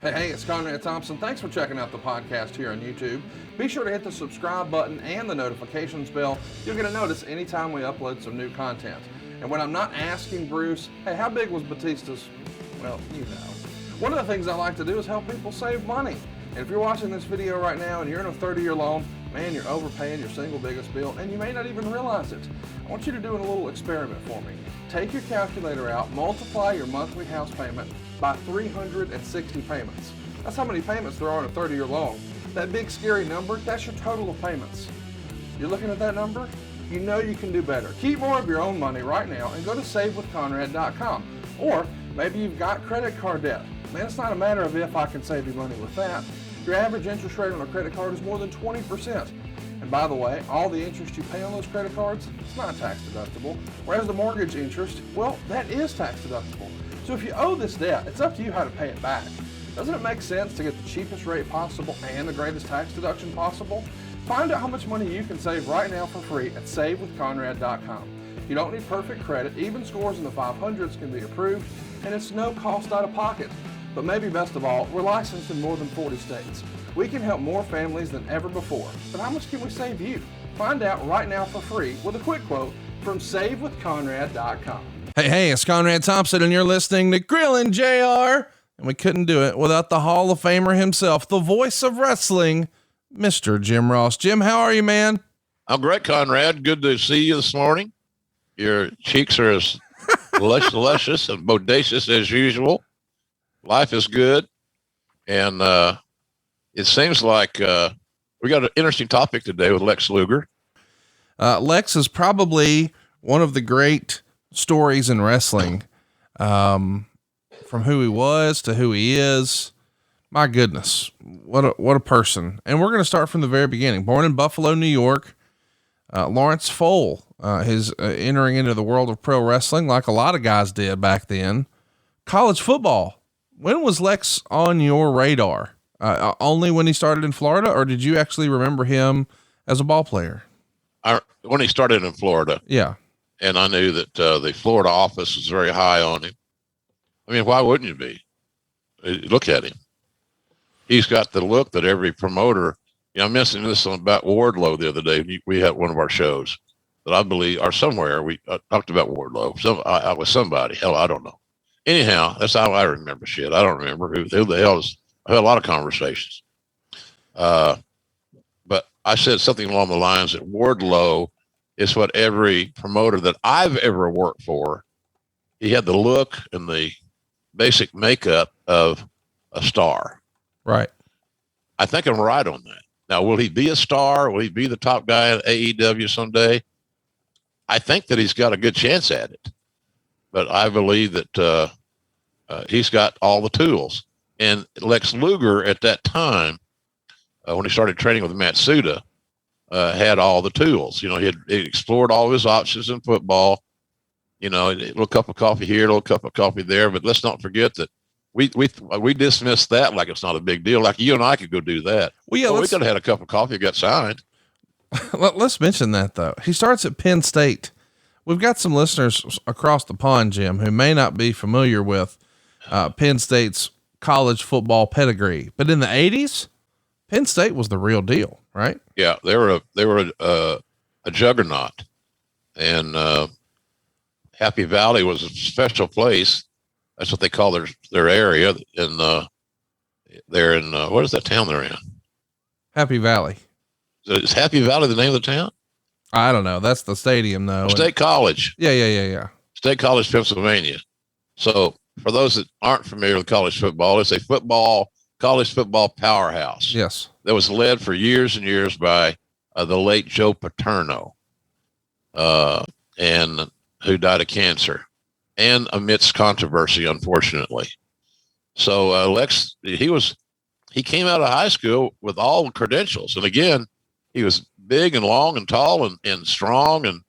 Hey, it's Conrad Thompson. Thanks for checking out the podcast here on YouTube. Be sure to hit the subscribe button and the notifications bell. You'll get a notice anytime we upload some new content. And when I'm not asking Bruce, hey, how big was Batista's? Well, you know. One of the things I like to do is help people save money. And if you're watching this video right now and you're in a 30-year loan, man, you're overpaying your single biggest bill and you may not even realize it. I want you to do a little experiment for me. Take your calculator out, multiply your monthly house payment by 360 payments. That's how many payments there are in a 30-year loan. That big scary number, that's your total of payments. You're looking at that number? You know you can do better. Keep more of your own money right now and go to savewithconrad.com. Or maybe you've got credit card debt. Man, it's not a matter of if I can save you money with that. Your average interest rate on a credit card is more than 20%. And by the way, all the interest you pay on those credit cards, it's not tax deductible. Whereas the mortgage interest, well, that is tax deductible. So if you owe this debt, it's up to you how to pay it back. Doesn't it make sense to get the cheapest rate possible and the greatest tax deduction possible? Find out how much money you can save right now for free at savewithconrad.com. You don't need perfect credit. Even scores in the 500s can be approved, and it's no cost out of pocket. But maybe best of all, we're licensed in more than 40 states. We can help more families than ever before. But how much can we save you? Find out right now for free with a quick quote from savewithconrad.com. Hey, it's Conrad Thompson, and you're listening to Grillin' JR. And we couldn't do it without the Hall of Famer himself, the voice of wrestling, Mr. Jim Ross. Jim, how are you, man? I'm great, Conrad. Good to see you this morning. Your cheeks are as luscious and bodacious as usual. Life is good. And it seems like we got an interesting topic today with Lex Luger. Lex is probably one of the great stories in wrestling, from who he was to who he is. My goodness, what a person. And we're going to start from the very beginning. Born in Buffalo, New York, Lawrence Fole, his entering into the world of pro wrestling like a lot of guys did back then. College football. When was Lex on your radar? Only when he started in Florida, or did you actually remember him as a ball player? When he started in Florida. Yeah. And I knew that the Florida office was very high on him. I mean, why wouldn't you be? Look at him. He's got the look that every promoter, I mentioned this about Wardlow the other day. We had one of our shows that I believe, or somewhere, we talked about Wardlow. I was somebody. Hell, I don't know. Anyhow, that's how I remember shit. I don't remember who the hell is. I had a lot of conversations. But I said something along the lines that Wardlow is what every promoter that I've ever worked for, he had the look and the basic makeup of a star. Right. I think I'm right on that. Now, will he be a star? Will he be the top guy at AEW someday? I think that he's got a good chance at it, but I believe that he's got all the tools. And Lex Luger at that time, when he started training with Matsuda, had all the tools. He had explored all of his options in football. A little cup of coffee here, a little cup of coffee there. But let's not forget that we dismiss that like it's not a big deal. Like you and I could go do that. Well, yeah, we could have had a cup of coffee and got signed. Let's mention that though. He starts at Penn State. We've got some listeners across the pond, Jim, who may not be familiar with Penn State's college football pedigree, but in the 80s, Penn State was the real deal, right? Yeah, they were a juggernaut, and Happy Valley was a special place. That's what they call their area. And they're in what is that town they're in? Happy Valley. So is Happy Valley the name of the town? I don't know. That's the stadium though. State College. Yeah. State College, Pennsylvania. So for those that aren't familiar with college football, it's a college football powerhouse. Yes. That was led for years and years by the late Joe Paterno, and who died of cancer and amidst controversy, unfortunately. So Lex, he came out of high school with all the credentials. And again, he was big and long and tall and strong. And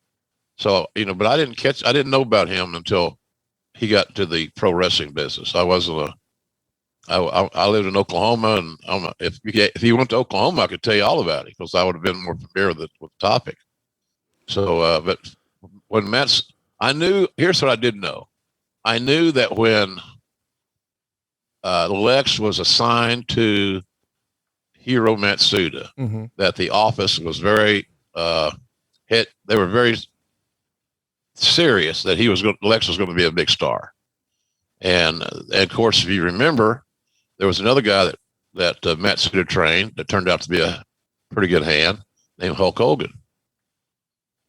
so, but I didn't know about him until he got to the pro wrestling business. I lived in Oklahoma, and if he went to Oklahoma, I could tell you all about it because I would have been more familiar with the topic. So, but when here's what I did know. I knew that when Lex was assigned to Hiro Matsuda, that the office was very, they were very serious that Lex was going to be a big star. And of course, if you remember, there was another guy that Matsuda trained that turned out to be a pretty good hand named Hulk Hogan.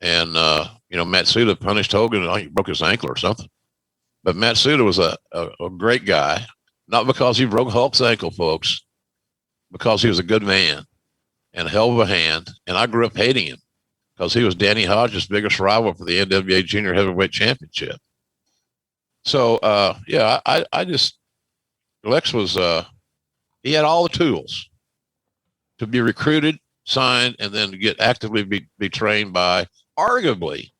And, Matsuda punished Hogan. He broke his ankle or something. But Matsuda was a great guy, not because he broke Hulk's ankle, folks, because he was a good man and a hell of a hand. And I grew up hating him because he was Danny Hodges' biggest rival for the NWA Junior Heavyweight Championship. So, Lex was, he had all the tools to be recruited, signed, and then to get actively be trained by arguably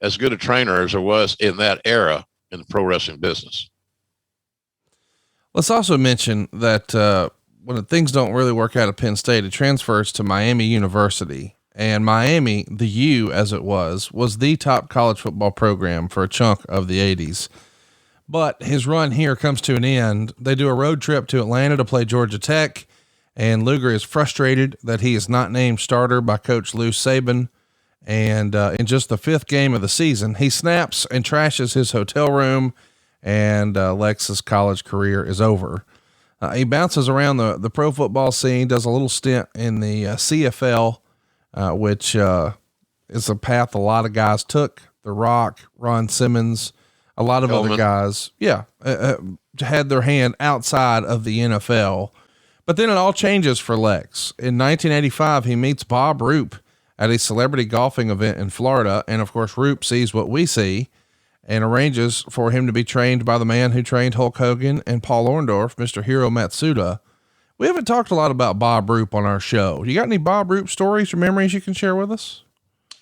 as good a trainer as there was in that era in the pro wrestling business. Let's also mention that, when things don't really work out at Penn State, it transfers to Miami University. And Miami, the U as it was the top college football program for a chunk of the 80s. But his run here comes to an end. They do a road trip to Atlanta to play Georgia Tech, and Luger is frustrated that he is not named starter by Coach Lou Saban. And in just the 5th game of the season, he snaps and trashes his hotel room, and Lex's college career is over. He bounces around the pro football scene, does a little stint in the CFL, which is a path a lot of guys took. The Rock, Ron Simmons, a lot of other guys, had their hand outside of the NFL. But then it all changes for Lex. In 1985, he meets Bob Roop at a celebrity golfing event in Florida. And of course, Roop sees what we see and arranges for him to be trained by the man who trained Hulk Hogan and Paul Orndorff, Mr. Hiro Matsuda. We haven't talked a lot about Bob Roop on our show. You got any Bob Roop stories or memories you can share with us?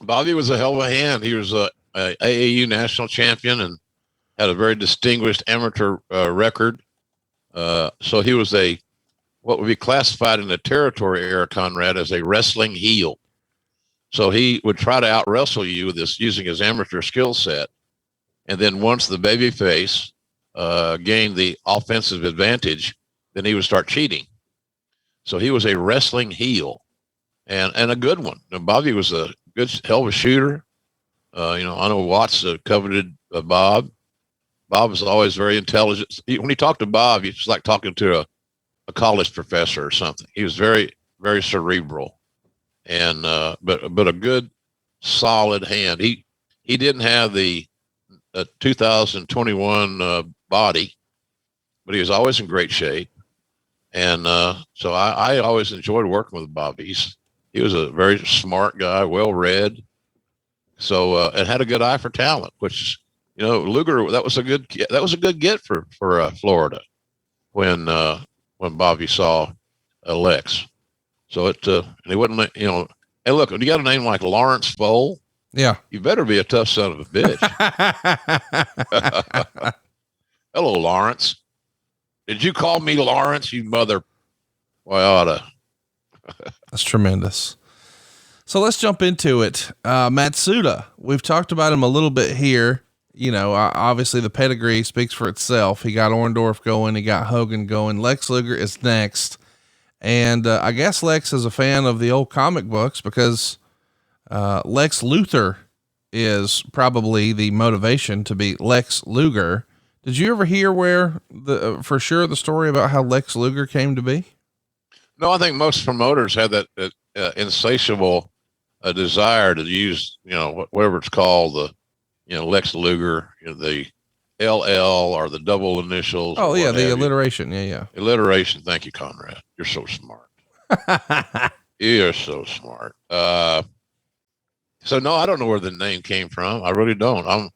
Bobby was a hell of a hand. He was a AAU national champion and had a very distinguished amateur record. So he was what would be classified in the territory era, Conrad, as a wrestling heel. So he would try to out wrestle you with using his amateur skill set. And then once the babyface gained the offensive advantage, then he would start cheating. So he was a wrestling heel and a good one. Now, Bobby was a good, hell of a shooter. I know Watts coveted Bob. Bob was always very intelligent. When he talked to Bob, he was like talking to a college professor or something. He was very, very cerebral and, but a good, solid hand. He didn't have the 2021 body, but he was always in great shape. And so I always enjoyed working with Bobby. He was a very smart guy, well read. So and had a good eye for talent, which Luger, that was a good get for Florida when Bobby saw Lex. So and he wouldn't hey, look, when you got a name like Lawrence Foale, yeah, you better be a tough son of a bitch. Hello, Lawrence. Did you call me Lawrence, you mother? Why oughta. That's tremendous. So let's jump into it. Matsuda, we've talked about him a little bit here. Obviously the pedigree speaks for itself. He got Orndorff going. He got Hogan going. Lex Luger is next. And I guess Lex is a fan of the old comic books because Lex Luthor is probably the motivation to be Lex Luger. Did you ever hear where for sure the story about how Lex Luger came to be? No, I think most promoters have that insatiable desire to use, whatever it's called, the, Lex Luger, the LL or the double initials. Oh yeah. The alliteration. Yeah. Alliteration. Thank you, Conrad. You're so smart. You're so smart. So no, I don't know where the name came from. I really don't.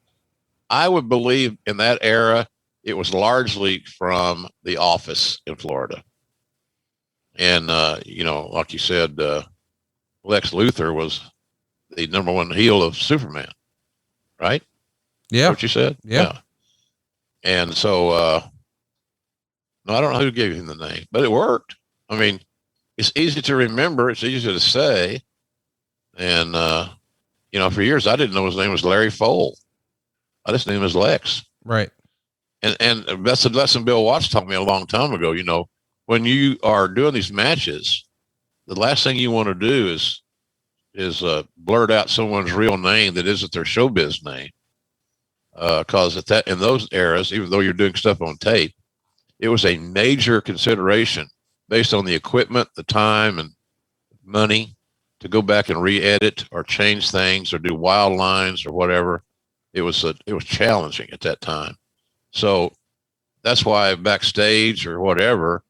I would believe in that era, it was largely from The Office in Florida. And, like you said, Lex Luthor was the number one heel of Superman, right? Yeah. What you said? Yeah. And so, no, I don't know who gave him the name, but it worked. I mean, it's easy to remember. It's easy to say. And, for years, I didn't know his name was Larry Foale. I just knew him as Lex. Right. And that's a lesson Bill Watts taught me a long time ago. When you are doing these matches, the last thing you want to do is blurt out someone's real name that isn't their showbiz name. Because in those eras, even though you're doing stuff on tape, it was a major consideration based on the equipment, the time, and money to go back and re-edit or change things or do wild lines or whatever. It was challenging at that time. So that's why backstage or whatever,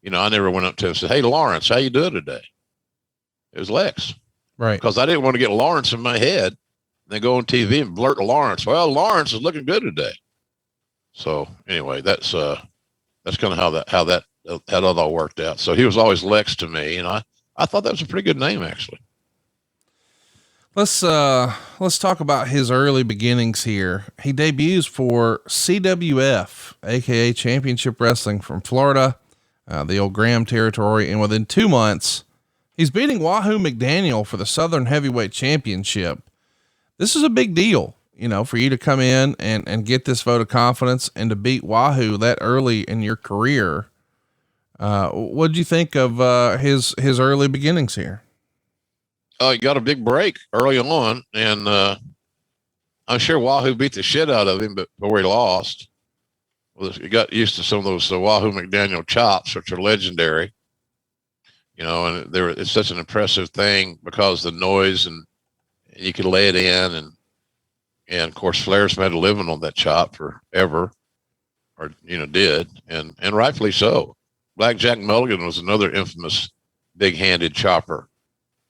I never went up to him and said, "Hey, Lawrence, how you doing today?" It was Lex. Right. Because I didn't want to get Lawrence in my head and then go on TV and blurt to Lawrence, "Well, Lawrence is looking good today." So anyway, that's kind of how that all worked out. So he was always Lex to me. And I thought that was a pretty good name, actually. Let's talk about his early beginnings here. He debuts for CWF, aka Championship Wrestling from Florida, the old Graham territory. And within 2 months, he's beating Wahoo McDaniel for the Southern Heavyweight Championship. This is a big deal, for you to come in and get this vote of confidence and to beat Wahoo that early in your career. What did you think of his early beginnings here? He got a big break early on, and I'm sure Wahoo beat the shit out of him, but before he lost, he got used to some of those Wahoo McDaniel chops, which are legendary. And it's such an impressive thing because of the noise, and you could lay it in, and of course Flair's made a living on that chop forever, or did, and rightfully so. Blackjack Mulligan was another infamous big-handed chopper.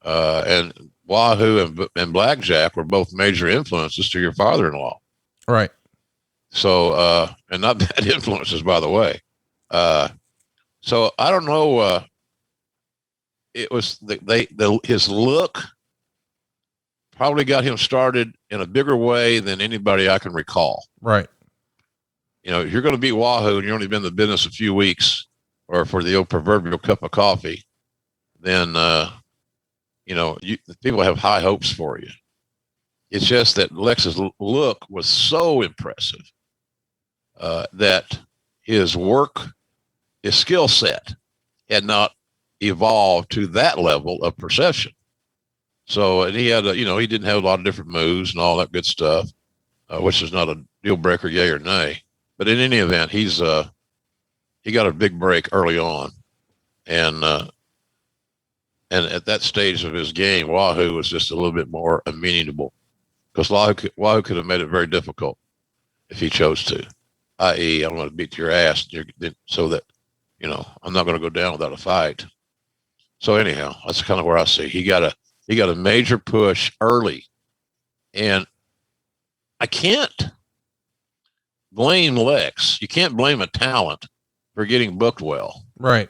And Wahoo and Blackjack were both major influences to your father-in-law. Right. So, and not bad influences, by the way. So I don't know. It was his look probably got him started in a bigger way than anybody I can recall. Right. If you're going to beat Wahoo and you've only been in the business a few weeks, or for the old proverbial cup of coffee, then, people have high hopes for you. It's just that Lex's look was so impressive that his skill set had not evolved to that level of perception. So, and he had, he didn't have a lot of different moves and all that good stuff, which is not a deal breaker, yay or nay. But in any event, he got a big break early on, and at that stage of his game, Wahoo was just a little bit more amenable, because Wahoo could have made it very difficult if he chose to, i.e., I'm going to beat your ass so that, I'm not going to go down without a fight. So anyhow, that's kind of where I see he got a major push early, and I can't blame Lex. You can't blame a talent for getting booked well. Right.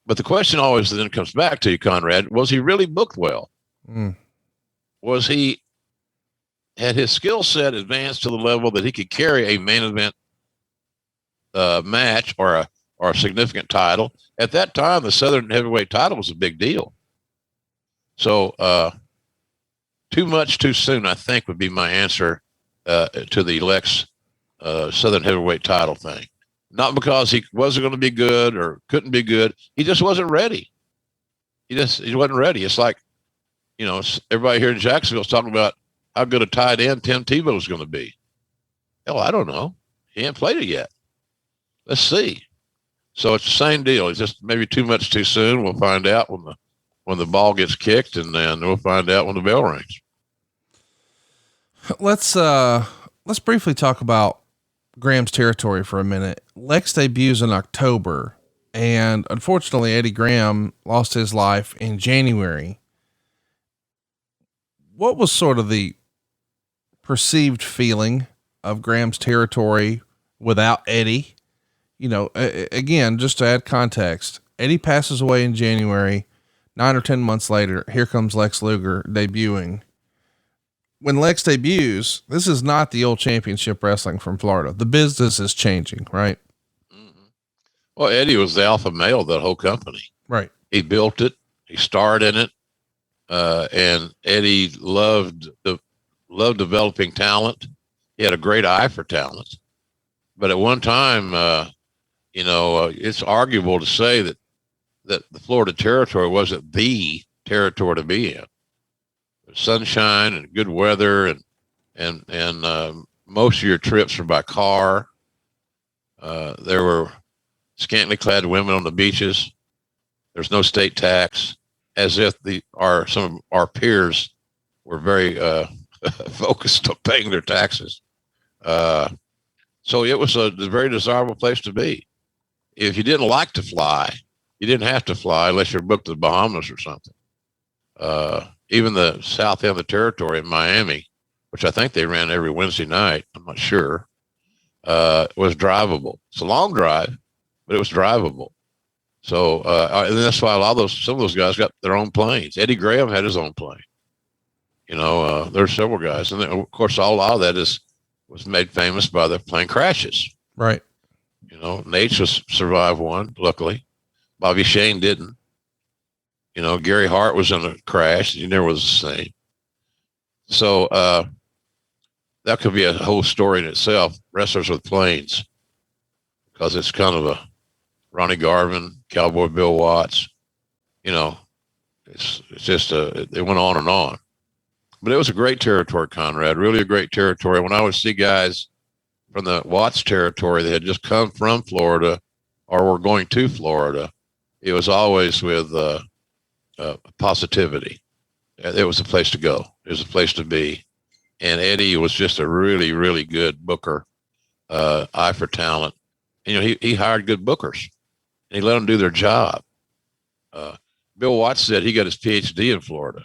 But the question always then comes back to you, Conrad, was he really booked well? Was had his skill set advanced to the level that he could carry a main event match or a significant title? At that time, the Southern Heavyweight title was a big deal. So too much too soon, I think, would be my answer to the Lex Southern Heavyweight title thing. Not because he wasn't going to be good or couldn't be good. He just wasn't ready. He wasn't ready. It's like, everybody here in Jacksonville is talking about how good a tight end Tim Tebow is going to be. Hell, I don't know. He ain't played it yet. Let's see. So it's the same deal. It's just maybe too much too soon. We'll find out when the ball gets kicked, and then we'll find out when the bell rings. Let's briefly talk about Graham's territory for a minute. Lex debuts in October, and unfortunately Eddie Graham lost his life in January. What was sort of the perceived feeling of Graham's territory without Eddie? Again, just to add context, Eddie passes away in January. 9 or 10 months later, here comes Lex Luger debuting. When Lex debuts, this is not the old Championship Wrestling from Florida. The business is changing, right? Mm-hmm. Well, Eddie was the alpha male of that whole company. Right. He built it. He starred in it. And Eddie loved developing talent. He had a great eye for talent. but at one time, it's arguable to say that the Florida territory wasn't the territory to be in. Sunshine and good weather, and most of your trips were by car. There were scantily clad women on the beaches. There's no state tax, as if some of our peers were very focused on paying their taxes. So it was a very desirable place to be. If you didn't like to fly, you didn't have to fly unless you're booked to the Bahamas or something. Even the south end of the territory in Miami, which I think they ran every Wednesday night, I'm not sure, was drivable. It's a long drive, but it was drivable. So, and that's why some of those guys got their own planes. Eddie Graham had his own plane. There's several guys. And then, of course, a lot of that was made famous by the plane crashes. Right. Nate just survived one, luckily. Bobby Shane didn't. Gary Hart was in a crash. He never was the same. So that could be a whole story in itself, wrestlers with planes, because it's kind of a Ronnie Garvin, Cowboy Bill Watts. It's just it went on and on. But it was a great territory, Conrad, really a great territory. When I would see guys from the Watts territory that had just come from Florida or were going to Florida, it was always with positivity. It was a place to go. It was a place to be. And Eddie was just a really, really good booker, eye for talent. He hired good bookers, and he let them do their job. Bill Watts said he got his PhD in Florida,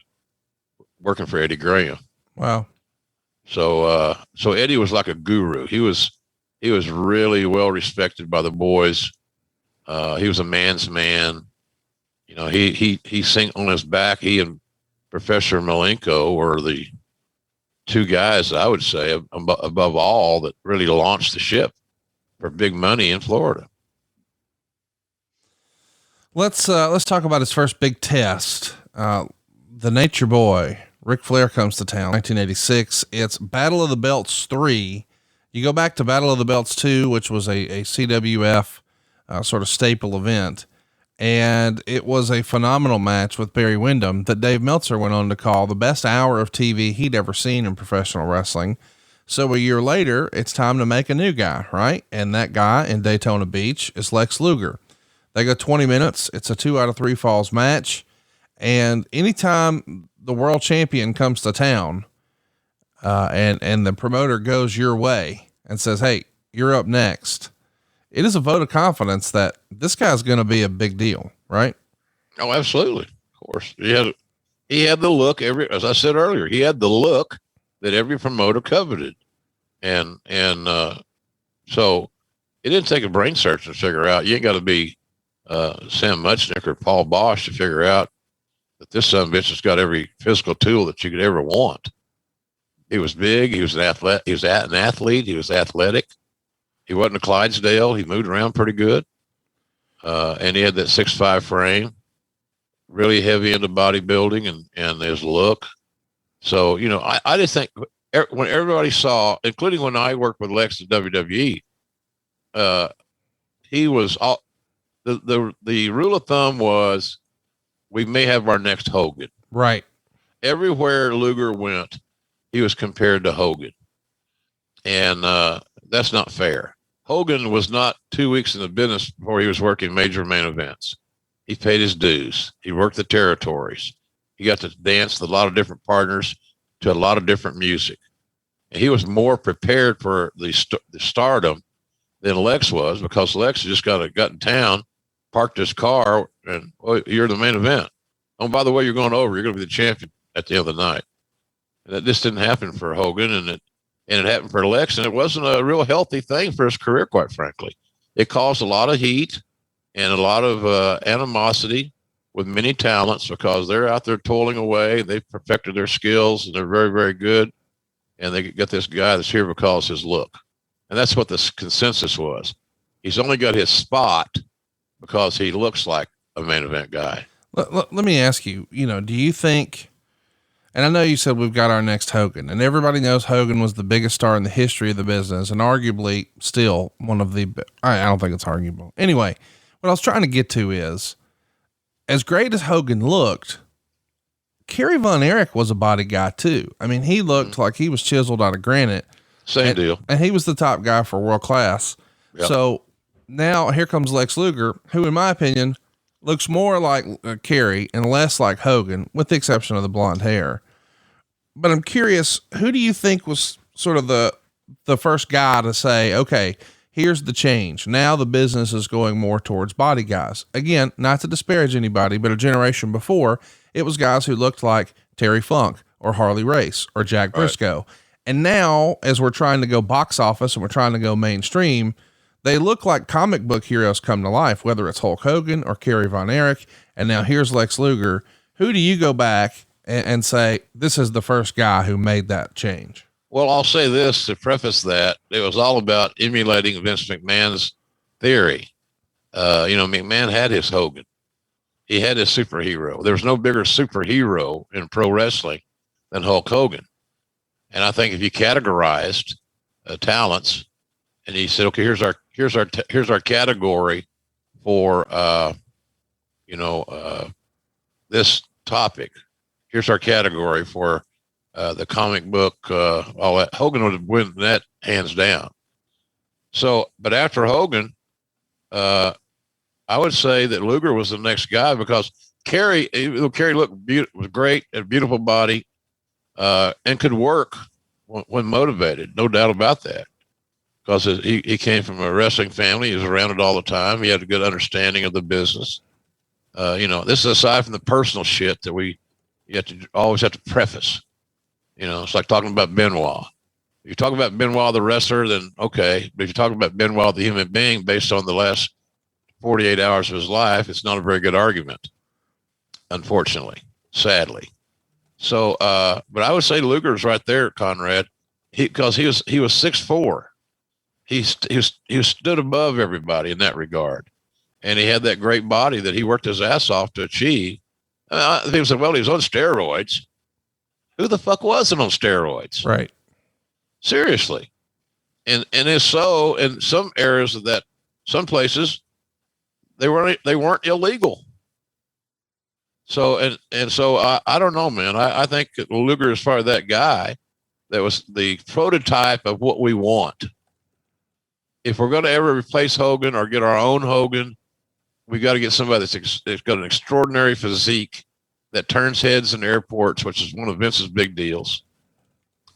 working for Eddie Graham. Wow. So Eddie was like a guru. He was really well respected by the boys. He was a man's man. He sank on his back. He and Professor Malenko were the two guys, I would say, above all, that really launched the ship for big money in Florida. Let's talk about his first big test. The Nature Boy, Ric Flair, comes to town, 1986. It's Battle of the Belts 3. You go back to Battle of the Belts 2, which was a CWF sort of staple event. And it was a phenomenal match with Barry Windham that Dave Meltzer went on to call the best hour of TV he'd ever seen in professional wrestling. So a year later, it's time to make a new guy, right? And that guy in Daytona Beach is Lex Luger. They go 20 minutes. It's a 2 out of 3 falls match. And anytime the world champion comes to town, and the promoter goes your way and says, "Hey, you're up next," it is a vote of confidence that this guy's going to be a big deal, right? Oh, absolutely. Of course. He had the look as I said earlier, he had the look that every promoter coveted. And so it didn't take a brain search to figure out. You ain't got to be Sam Muchnick or Paul Bosch to figure out that this son of a bitch has got every physical tool that you could ever want. He was big. He was an athlete. He was an athlete. He was athletic. He wasn't a Clydesdale. He moved around pretty good. And he had that 6'5" frame, really heavy into bodybuilding and his look. So, I just think when everybody saw, including when I worked with Lex at WWE, he was all, the rule of thumb was we may have our next Hogan. Right. Everywhere Luger went, he was compared to Hogan. And that's not fair. Hogan was not 2 weeks in the business before he was working major main events. He paid his dues. He worked the territories. He got to dance with a lot of different partners to a lot of different music. And he was more prepared for the stardom than Lex was, because Lex just got in town, parked his car, and you're the main event. Oh, by the way, you're going over. You're going to be the champion at the end of the night. And that just didn't happen for Hogan, and it happened for Lex, and it wasn't a real healthy thing for his career, quite frankly. It caused a lot of heat and a lot of animosity with many talents, because they're out there toiling away. They've perfected their skills, and they're very, very good. And they get this guy that's here because of his look. And that's what the consensus was. He's only got his spot because he looks like a main event guy. Let me ask you, do you think, And I know you said we've got our next Hogan, and everybody knows Hogan was the biggest star in the history of the business, and arguably still one of the, I don't think it's arguable. Anyway, what I was trying to get to is, as great as Hogan looked, Kerry Von Erich was a body guy too. I mean, he looked like he was chiseled out of granite. Same deal. And he was the top guy for world class. Yep. So now here comes Lex Luger, who in my opinion looks more like Kerry and less like Hogan, with the exception of the blonde hair. But I'm curious, who do you think was sort of the first guy to say, okay, here's the change. Now the business is going more towards body guys. Again, not to disparage anybody, but a generation before, it was guys who looked like Terry Funk or Harley Race or Jack Briscoe. Right. And now, as we're trying to go box office and we're trying to go mainstream, they look like comic book heroes come to life, whether it's Hulk Hogan or Kerry Von Erich. And now here's Lex Luger. Who do you go back and say, this is the first guy who made that change? Well, I'll say this to preface that. It was all about emulating Vince McMahon's theory. McMahon had his Hogan. He had his superhero. There was no bigger superhero in pro wrestling than Hulk Hogan. And I think if you categorized talents, and he said, okay, here's our category for this topic. Here's our category for the comic book, all that. Hogan would have won that hands down. So, but after Hogan, I would say that Luger was the next guy, because Kerry looked was great, had a beautiful body, and could work when motivated. No doubt about that, because he came from a wrestling family. He was around it all the time. He had a good understanding of the business. This is aside from the personal shit that you always have to preface. It's like talking about Benoit. If you talk about Benoit the wrestler, then okay. But if you talk about Benoit the human being based on the last 48 hours of his life, it's not a very good argument, unfortunately, sadly. So, but I would say Luger's right there, Conrad, because he was 6'4". He stood above everybody in that regard, and he had that great body that he worked his ass off to achieve. People said, well, he was on steroids. Who the fuck wasn't on steroids? Right. Seriously. And it's so in some areas of that, some places they weren't illegal. So, so I don't know, man. I think Luger is part of that guy that was the prototype of what we want. If we're going to ever replace Hogan or get our own Hogan, we got to get somebody that's got an extraordinary physique that turns heads in airports, which is one of Vince's big deals.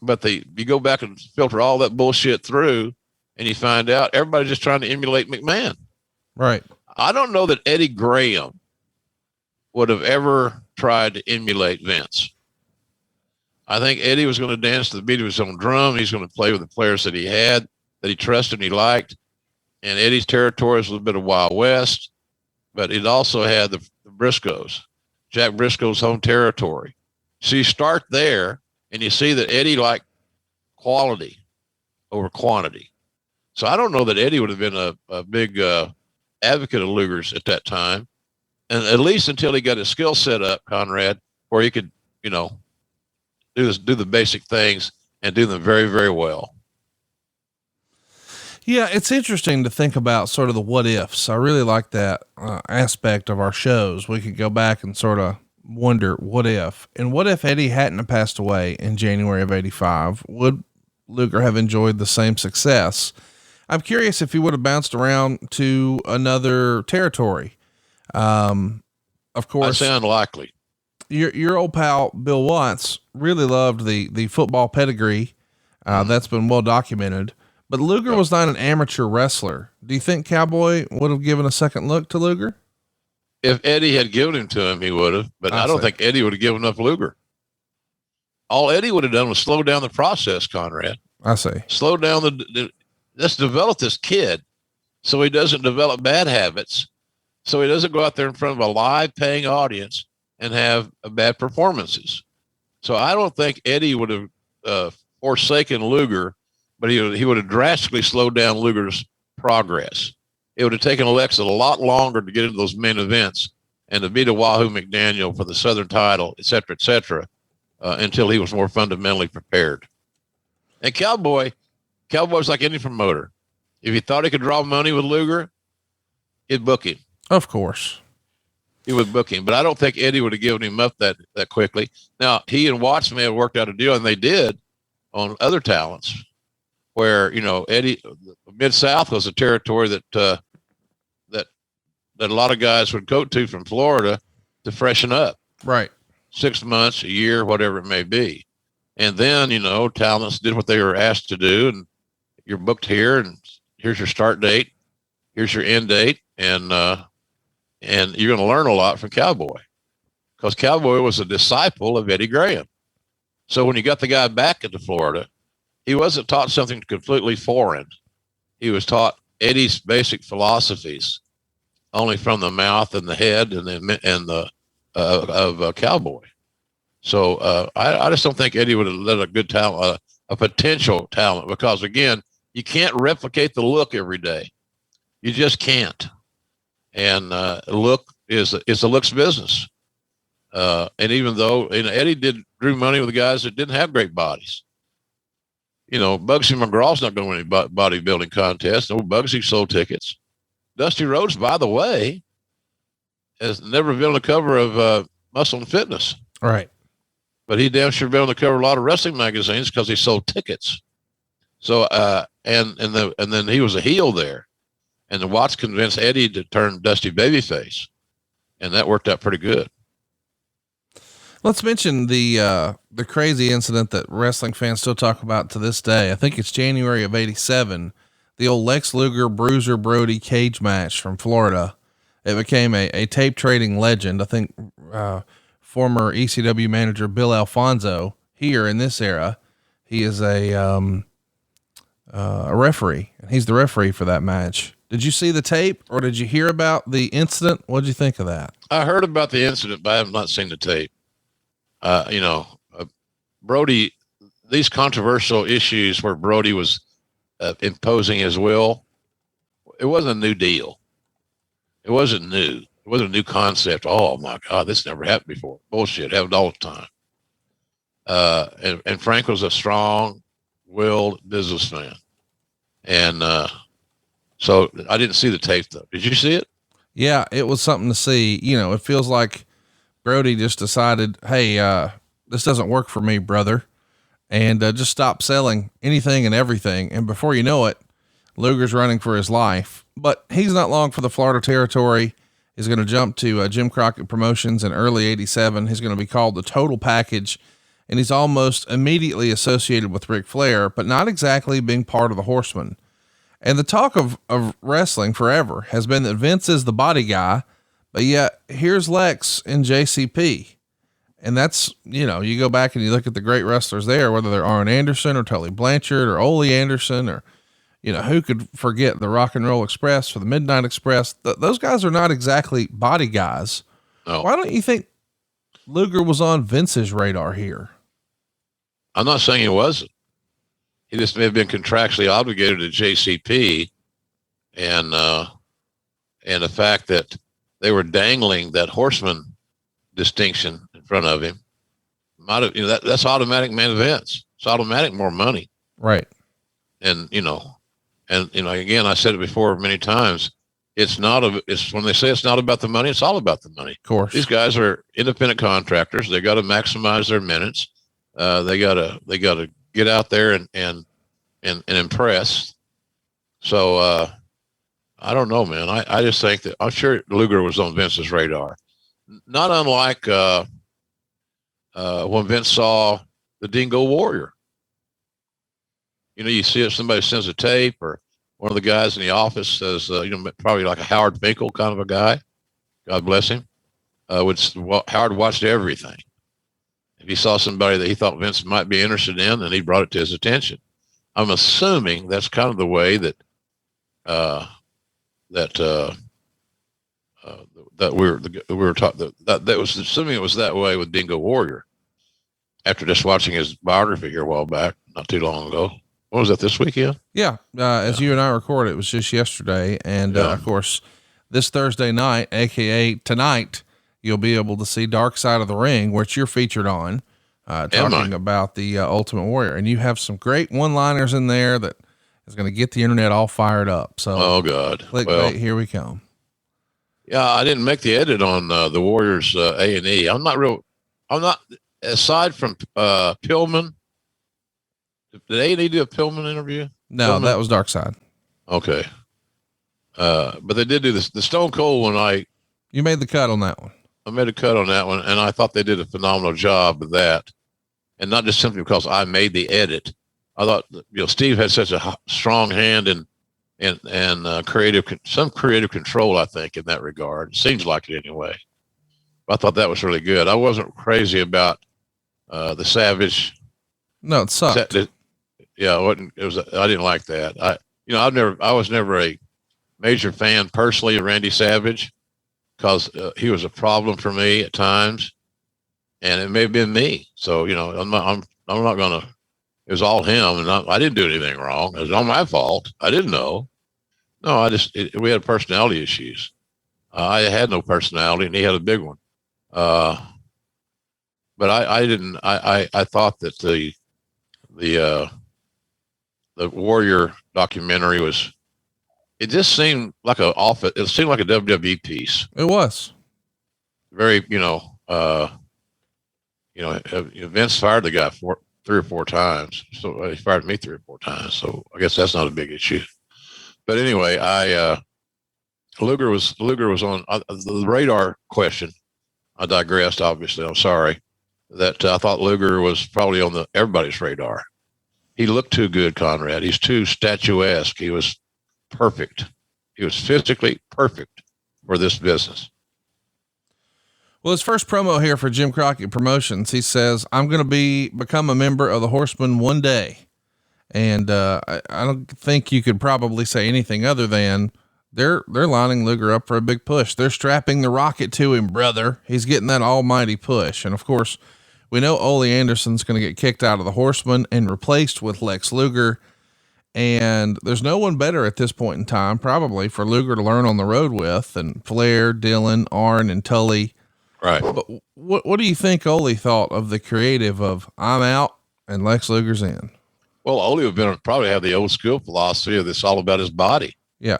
But you go back and filter all that bullshit through, and you find out everybody's just trying to emulate McMahon. Right. I don't know that Eddie Graham would have ever tried to emulate Vince. I think Eddie was going to dance to the beat of his own drum. He's going to play with the players that he had, that he trusted and he liked. And Eddie's territory was a little bit of Wild West, but it also had the Briscoes, Jack Briscoe's home territory. So you start there and you see that Eddie liked quality over quantity. So I don't know that Eddie would have been a big advocate of Luger's at that time. And at least until he got his skill set up, Conrad, where he could, do the basic things and do them very, very well. Yeah, it's interesting to think about sort of the what ifs. I really like that aspect of our shows. We could go back and sort of wonder what if, and what if Eddie hadn't have passed away in January of '85? Would Luger have enjoyed the same success? I'm curious if he would have bounced around to another territory. Of course, I'd say unlikely. Your old pal Bill Watts really loved the football pedigree. That's been well documented. But Luger was not an amateur wrestler. Do you think Cowboy would have given a second look to Luger? If Eddie had given him to him, he would have. But I don't think Eddie would have given up Luger. All Eddie would have done was slow down the process, Conrad. I see. Slow down let's develop this kid so he doesn't develop bad habits, so he doesn't go out there in front of a live paying audience and have bad performances. So I don't think Eddie would have forsaken Luger, but he would have drastically slowed down Luger's progress. It would have taken Lex a lot longer to get into those main events and to beat a Wahoo McDaniel for the Southern title, et cetera, until he was more fundamentally prepared. And Cowboy's like any promoter. If he thought he could draw money with Luger, he'd book him. Of course. He would book him. But I don't think Eddie would have given him up that quickly. Now, he and Watts may have worked out a deal, and they did on other talents where, Eddie, Mid-South was a territory that a lot of guys would go to from Florida to freshen up. Right. 6 months, a year, whatever it may be. And then, talents did what they were asked to do, and you're booked here, and here's your start date, here's your end date, and you're going to learn a lot from Cowboy, because Cowboy was a disciple of Eddie Graham. So when you got the guy back into Florida, he wasn't taught something completely foreign. He was taught Eddie's basic philosophies, only from the mouth and the head of Cowboy. So I just don't think Eddie would have let a good talent, a potential talent, because again, you can't replicate the look every day. You just can't. And look is a looks business. And even though Eddie drew money with guys that didn't have great bodies. Bugsy McGraw's not going to win any bodybuilding contest. No, Bugsy sold tickets. Dusty Rhodes, by the way, has never been on the cover of Muscle and Fitness. Right. But he damn sure been on the cover of a lot of wrestling magazines because he sold tickets. So and then he was a heel there, and the Watts convinced Eddie to turn Dusty babyface, and that worked out pretty good. Let's mention the crazy incident that wrestling fans still talk about to this day. I think it's January of '87, the old Lex Luger Bruiser Brody cage match from Florida. It became a tape trading legend. I think former ECW manager Bill Alfonso here in this era, he is a referee, and he's the referee for that match. Did you see the tape, or did you hear about the incident? What'd you think of that? I heard about the incident, but I have not seen the tape. Brody, these controversial issues where Brody was imposing his will, it wasn't a new deal. It wasn't new. It wasn't a new concept. Oh my God, this never happened before. Bullshit, happened all the time. And Frank was a strong-willed businessman. And so I didn't see the tape though. Did you see it? Yeah, it was something to see. It feels like Brody just decided, hey, this doesn't work for me, brother. And just stop selling anything and everything. And before you know it, Luger's running for his life. But he's not long for the Florida territory. He's going to jump to Jim Crockett Promotions in early '87. He's going to be called the Total Package. And he's almost immediately associated with Ric Flair, but not exactly being part of the Horsemen. And the talk of wrestling forever has been that Vince is the body guy, but yet here's Lex in JCP. And that's, you go back and you look at the great wrestlers there, whether they're Arn Anderson or Tully Blanchard or Ole Anderson, or, who could forget the Rock and Roll Express or the Midnight Express? Those guys are not exactly body guys. No. Why don't you think Luger was on Vince's radar here? I'm not saying he wasn't. He just may have been contractually obligated to JCP, and the fact that they were dangling that Horseman distinction in front of him might have, that's automatic main events. It's automatic more money. Right. And, again, I said it before many times. It's when they say it's not about the money, it's all about the money. Of course. These guys are independent contractors. They got to maximize their minutes. They gotta get out there and impress. So, I don't know, man. I just think that I'm sure Luger was on Vince's radar, not unlike, when Vince saw the Dingo Warrior. You see if somebody sends a tape, or one of the guys in the office says, probably like a Howard Finkel kind of a guy, God bless him, Howard watched everything. If he saw somebody that he thought Vince might be interested in, and he brought it to his attention. I'm assuming that's kind of the way that we were taught, that was assuming it was that way with Dingo Warrior. After just watching his biography here a while back, not too long ago. What was that, this weekend? Yeah. As you and I recorded, it was just yesterday. And of course, this Thursday night, AKA tonight, you'll be able to see Dark Side of the Ring, which you're featured on. talking about the Ultimate Warrior, and you have some great one-liners in there that is going to get the internet all fired up. So, oh God, clickbait, here we come. Yeah, I didn't make the edit on the Warriors A&E. I'm not aside from Pillman. Did A&E do a Pillman interview? No, Pillman? That was Dark Side. Okay. But they did do this. The Stone Cold one, you made the cut on that one. I made a cut on that one, and I thought they did a phenomenal job of that. And not just simply because I made the edit. I thought, Steve had such a strong hand and some creative control, I think, in that regard. It seems like it anyway. I thought that was really good. I wasn't crazy about the Savage. No, it sucked. Yeah, I didn't like that. I was never a major fan personally of Randy Savage because he was a problem for me at times, and it may have been me. So I'm not gonna. It was all him, and I didn't do anything wrong. It was all my fault. I didn't know. No, we had personality issues. I had no personality, and he had a big one. But I didn't. I thought that the Warrior documentary was. It just seemed like it seemed like a WWE piece. It was very, Vince fired the guy 3 or 4 times. So he fired me 3 or 4 times. So I guess that's not a big issue. But anyway, Luger was on the radar question. I digressed, obviously. I'm sorry that I thought Luger was probably on everybody's radar. He looked too good, Conrad. He's too statuesque. He was perfect. He was physically perfect for this business. Well, his first promo here for Jim Crockett Promotions, he says, "I'm going to become a member of the Horsemen one day." And I don't think you could probably say anything other than they're lining Luger up for a big push. They're strapping the rocket to him, brother. He's getting that almighty push. And of course, we know Ole Anderson's going to get kicked out of the Horsemen and replaced with Lex Luger. And there's no one better at this point in time, probably, for Luger to learn on the road with than Flair, Dillon, Arn, and Tully. Right. But what do you think Ole thought of the creative of I'm out and Lex Luger's in? Well, Ole would probably have the old school philosophy of this all about his body. Yeah.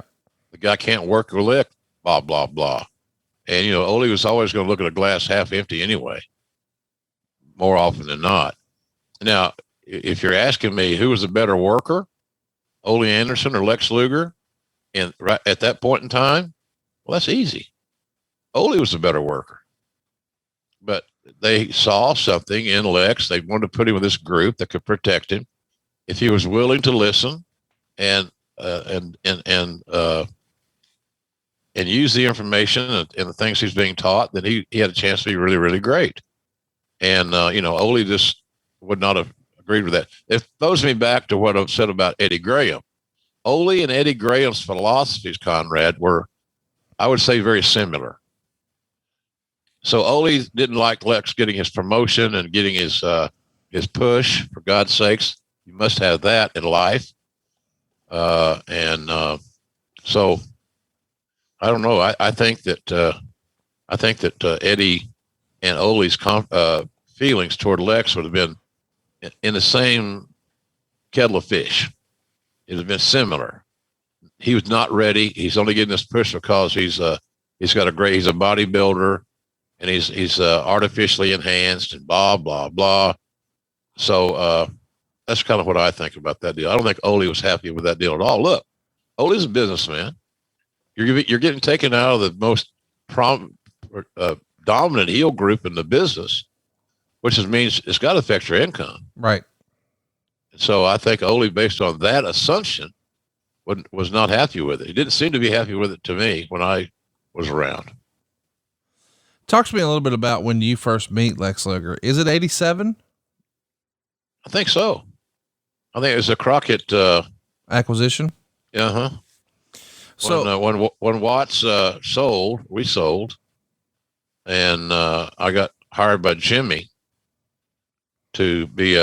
The guy can't work or lick, blah, blah, blah. And, Ole was always going to look at a glass half empty anyway, more often than not. Now, if you're asking me who was a better worker, Ole Anderson or Lex Luger, and right at that point in time, well, that's easy. Ole was a better worker. But they saw something in Lex. They wanted to put him with this group that could protect him. If he was willing to listen and use the information and the things he's being taught, then he had a chance to be really, really great. And, Ole just would not have agreed with that. It throws me back to what I've said about Eddie Graham. Ole and Eddie Graham's philosophies, Conrad, were, I would say, very similar. So Ole didn't like Lex getting his promotion and getting his push. For God's sakes, you must have that in life. So I don't know. I think that Eddie and Ole's feelings toward Lex would have been in the same kettle of fish. It would have been similar. He was not ready. He's only getting this push because he's a bodybuilder and he's artificially enhanced and blah, blah, blah. So, that's kind of what I think about that deal. I don't think Ole was happy with that deal at all. Look, Ole's a businessman. You're getting taken out of the most dominant heel group in the business, which means it's got to affect your income. Right. So I think Ole, based on that assumption, was not happy with it. He didn't seem to be happy with it to me when I was around. Talk to me a little bit about when you first meet Lex Luger. Is it 87? I think so. I think it was a Crockett acquisition. Uh-huh. So when Watts we sold, and I got hired by Jimmy to be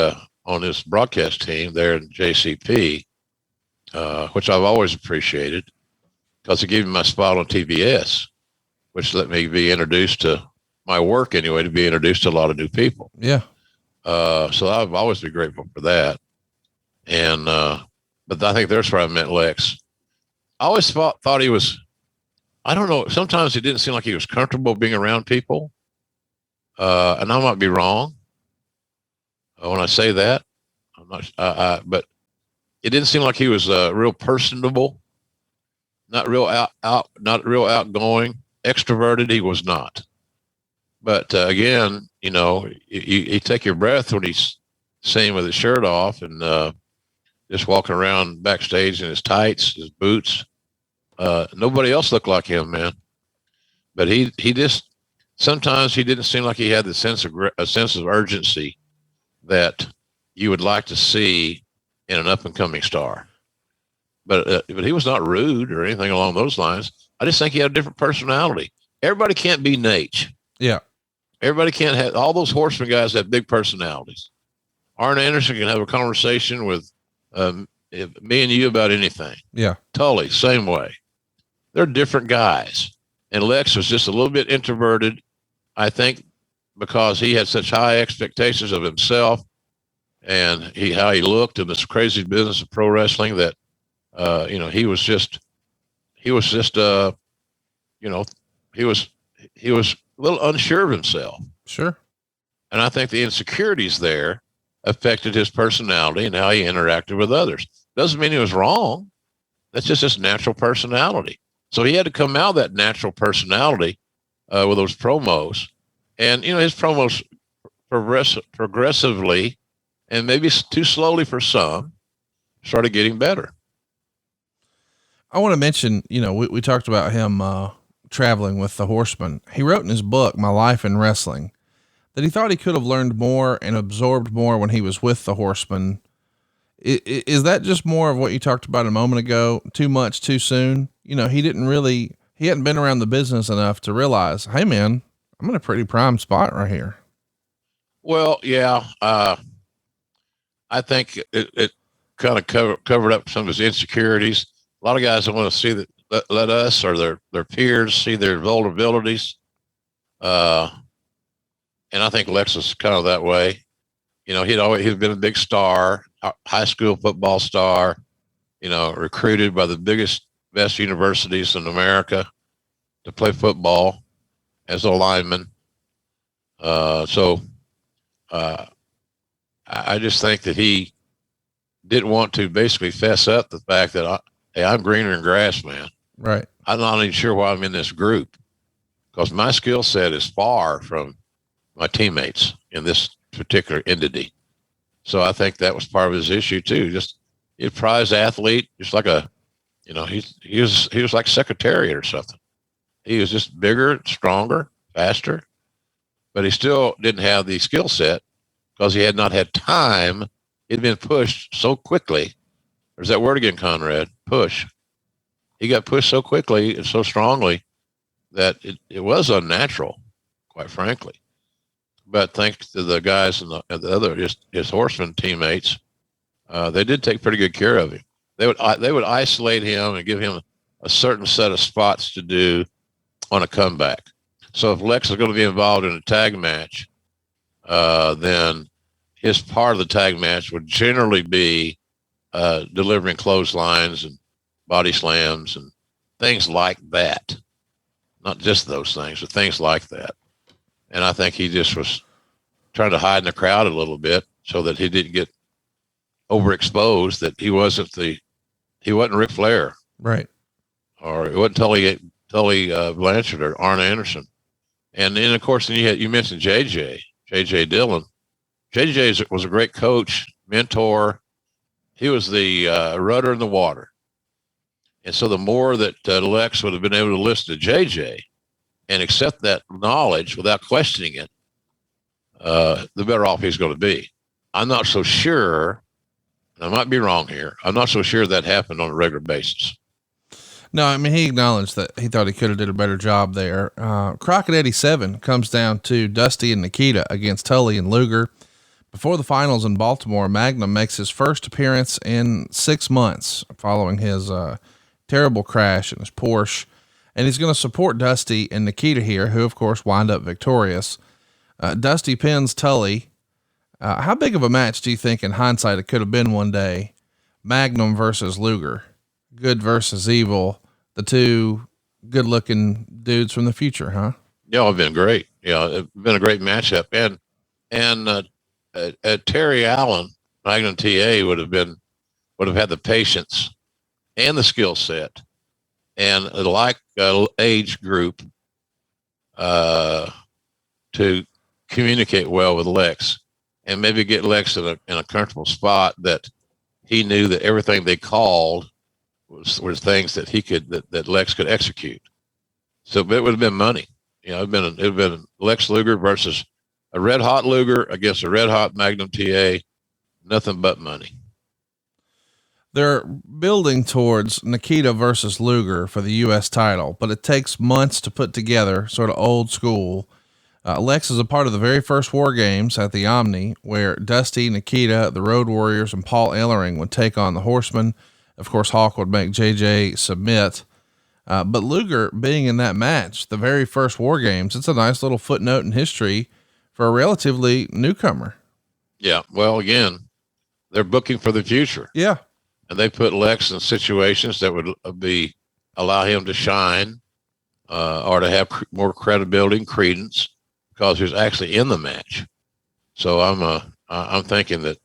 on his broadcast team there in JCP, which I've always appreciated because it gave me my spot on TBS, which let me be introduced to my work anyway, to be introduced to a lot of new people. Yeah. So I've always been grateful for that. And, but I think that's where I met Lex. I always thought he was, I don't know. Sometimes he didn't seem like he was comfortable being around people. And I might be wrong when I say that. I'm not, but it didn't seem like he was real personable, not real not real outgoing, extroverted. He was not. But again, you know, you take your breath when he's seen with his shirt off and just walking around backstage in his tights, his boots. Nobody else looked like him, man. But he just sometimes he didn't seem like he had the sense of urgency that you would like to see in an up and coming star. But he was not rude or anything along those lines. I just think he had a different personality. Everybody can't be Nate. Yeah. Everybody can't have, all those Horseman guys have big personalities. Arn Anderson can have a conversation with me and you about anything. Yeah. Tully, same way. They're different guys. And Lex was just a little bit introverted, I think, because he had such high expectations of himself and how he looked in this crazy business of pro wrestling that, you know, he was just, you know, he was a little unsure of himself. Sure. And I think the insecurities there affected his personality and how he interacted with others. Doesn't mean he was wrong. That's just his natural personality. So he had to come out of that natural personality with those promos. And, you know, his promos progressively, and maybe too slowly for some, started getting better. I want to mention, you know, we talked about him traveling with the Horsemen. He wrote in his book, My Life in Wrestling, that he thought he could have learned more and absorbed more when he was with the Horsemen. Is that just more of what you talked about a moment ago? Too much, too soon? You know, he hadn't been around the business enough to realize, hey man, I'm in a pretty prime spot right here. Well, yeah. I think it kind of covered up some of his insecurities. A lot of guys don't want to see that, let us or their peers see their vulnerabilities. And I think Lex was kind of that way. You know, he'd been a big star, high school football star, you know, recruited by the best universities in America to play football as a lineman. So I just think that he didn't want to basically fess up the fact that hey, I'm greener than grass, man. Right. I'm not even sure why I'm in this group because my skill set is far from my teammates in this particular entity. So I think that was part of his issue too. Just he's a prize athlete, just like he was like Secretariat or something. He was just bigger, stronger, faster, but he still didn't have the skill set because he had not had time. He'd been pushed so quickly. There's that word again, Conrad, push. He got pushed so quickly and so strongly that it was unnatural, quite frankly. But thanks to the guys and the other, his Horseman teammates, they did take pretty good care of him. They would isolate him and give him a certain set of spots to do on a comeback. So if Lex is going to be involved in a tag match, then his part of the tag match would generally be delivering clotheslines and body slams and things like that. Not just those things, but things like that. And I think he just was trying to hide in the crowd a little bit so that he didn't get overexposed, that he wasn't Ric Flair. Right. Or it wasn't Tully Blanchard or Arn Anderson. And then, of course, you mentioned J.J. Dillon. J.J. was a great coach, mentor. He was the rudder in the water. And so the more that Lex would have been able to listen to J.J. and accept that knowledge without questioning it, the better off he's going to be. I'm not so sure, and I might be wrong here, I'm not so sure that happened on a regular basis. No, I mean, he acknowledged that he thought he could have did a better job there. Crockett 87 comes down to Dusty and Nikita against Tully and Luger. Before the finals in Baltimore, Magnum makes his first appearance in 6 months following his terrible crash in his Porsche. And he's going to support Dusty and Nikita here, who of course wind up victorious. Dusty pins Tully How big of a match do you think in hindsight it could have been one day? Magnum versus Luger, good versus evil, the two good looking dudes from the future, huh? Yeah, it's been great. Yeah, it's been a great matchup. And Terry Allen, Magnum TA would have had the patience and the skill set and age group to communicate well with Lex and maybe get Lex in a comfortable spot that he knew that everything they called was things that that Lex could execute. So it would have been money. It'd been Lex Luger versus a red hot Luger against a red hot Magnum TA, nothing but money. They're building towards Nikita versus Luger for the U.S. title, but it takes months to put together, sort of old school. Lex is a part of the very first War Games at the Omni, where Dusty, Nikita, the Road Warriors, and Paul Ellering would take on the Horsemen. Of course, Hawk would make JJ submit. But Luger being in that match, the very first War Games, it's a nice little footnote in history for a relatively newcomer. Yeah. Well, again, they're booking for the future. Yeah. And they put Lex in situations that would allow him to shine, or to have more credibility and credence because he was actually in the match. So I'm thinking that,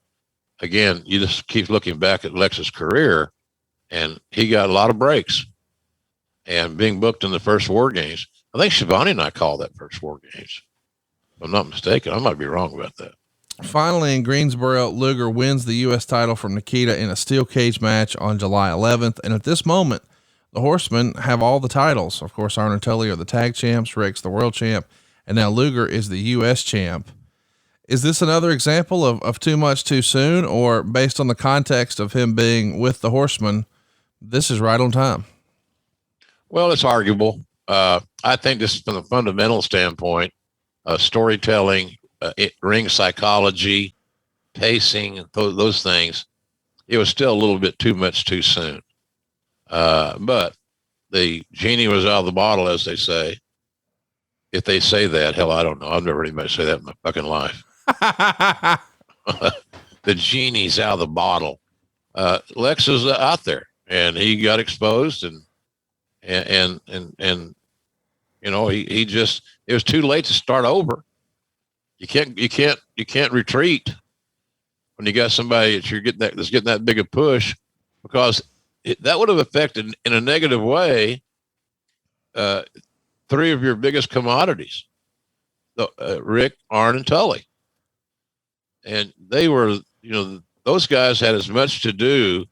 again, you just keep looking back at Lex's career, and he got a lot of breaks. And being booked in the first War Games, I think Shivani and I called that first War Games. If I'm not mistaken. I might be wrong about that. Finally, in Greensboro, Luger wins the U.S. title from Nikita in a steel cage match on July 11th. And at this moment, the Horsemen have all the titles. Of course, Arn and Tully are the tag champs, Ric's the world champ, and now Luger is the U.S. champ. Is this another example of too much too soon, or based on the context of him being with the Horsemen, this is right on time? Well, it's arguable. I think this is from a fundamental standpoint, storytelling, ring psychology, pacing, those things. It was still a little bit too much too soon. But the genie was out of the bottle, as they say. If they say that, hell, I don't know. I've never heard anybody say that in my fucking life. The genie's out of the bottle. Lex is out there, and he got exposed, and he just, it was too late to start over. You can't retreat when you got somebody that's getting that big a push, because that would have affected in a negative way three of your biggest commodities, Ric, Arn, and Tully. And they were, those guys had as much to do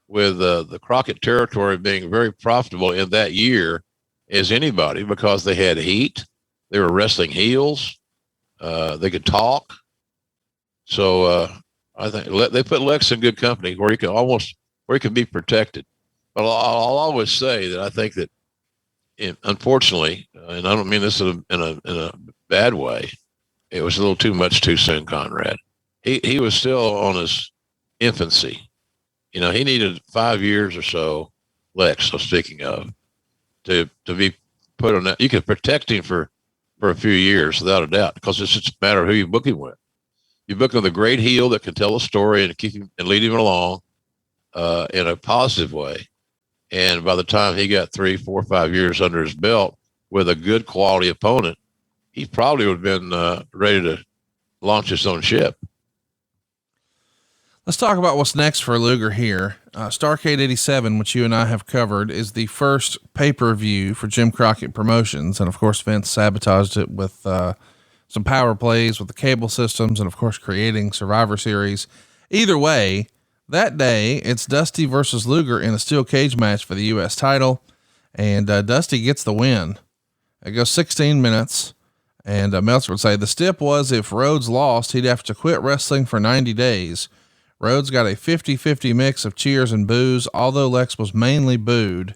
with the Crockett territory being very profitable in that year as anybody, because they had heat. They were wrestling heels. They could talk. So I think they put Lex in good company where he can be protected. But I'll always say that I think that, unfortunately, and I don't mean this in a bad way, it was a little too much too soon, Conrad. He was still on his infancy. He needed 5 years or so, Lex, so speaking of, to be put on that. You could protect him for a few years without a doubt, because it's just a matter of who you book him with. You book him with a great heel that can tell a story and keep him and lead him along in a positive way. And by the time he got 3, 4, 5 years under his belt with a good quality opponent, he probably would have been ready to launch his own ship. Let's talk about what's next for Luger here. Starrcade 87, which you and I have covered, is the first pay-per-view for Jim Crockett Promotions. And of course, Vince sabotaged it with some power plays with the cable systems and of course creating Survivor Series. Either way, that day it's Dusty versus Luger in a steel cage match for the U.S. title. And Dusty gets the win. It goes 16 minutes. And Meltzer would say the stip was if Rhodes lost, he'd have to quit wrestling for 90 days. Rhodes got a 50-50 mix of cheers and boos, although Lex was mainly booed.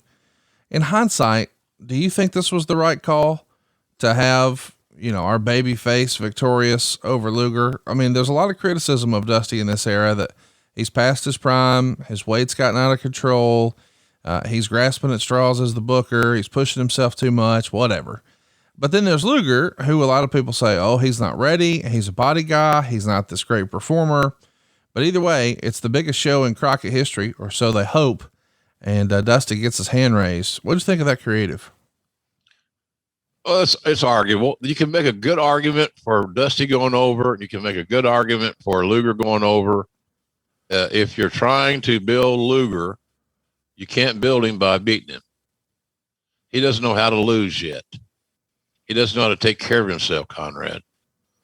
In hindsight, do you think this was the right call to have, our Babyface victorious over Luger? I mean, there's a lot of criticism of Dusty in this era that he's past his prime. His weight's gotten out of control. He's grasping at straws as the booker. He's pushing himself too much, whatever. But then there's Luger, who a lot of people say, oh, he's not ready. He's a body guy. He's not this great performer. But either way, it's the biggest show in Crockett history, or so they hope. And Dusty gets his hand raised. What did you think of that creative? Well, it's arguable. You can make a good argument for Dusty going over. You can make a good argument for Luger going over. If you're trying to build Luger, you can't build him by beating him. He doesn't know how to lose yet. He doesn't know how to take care of himself, Conrad.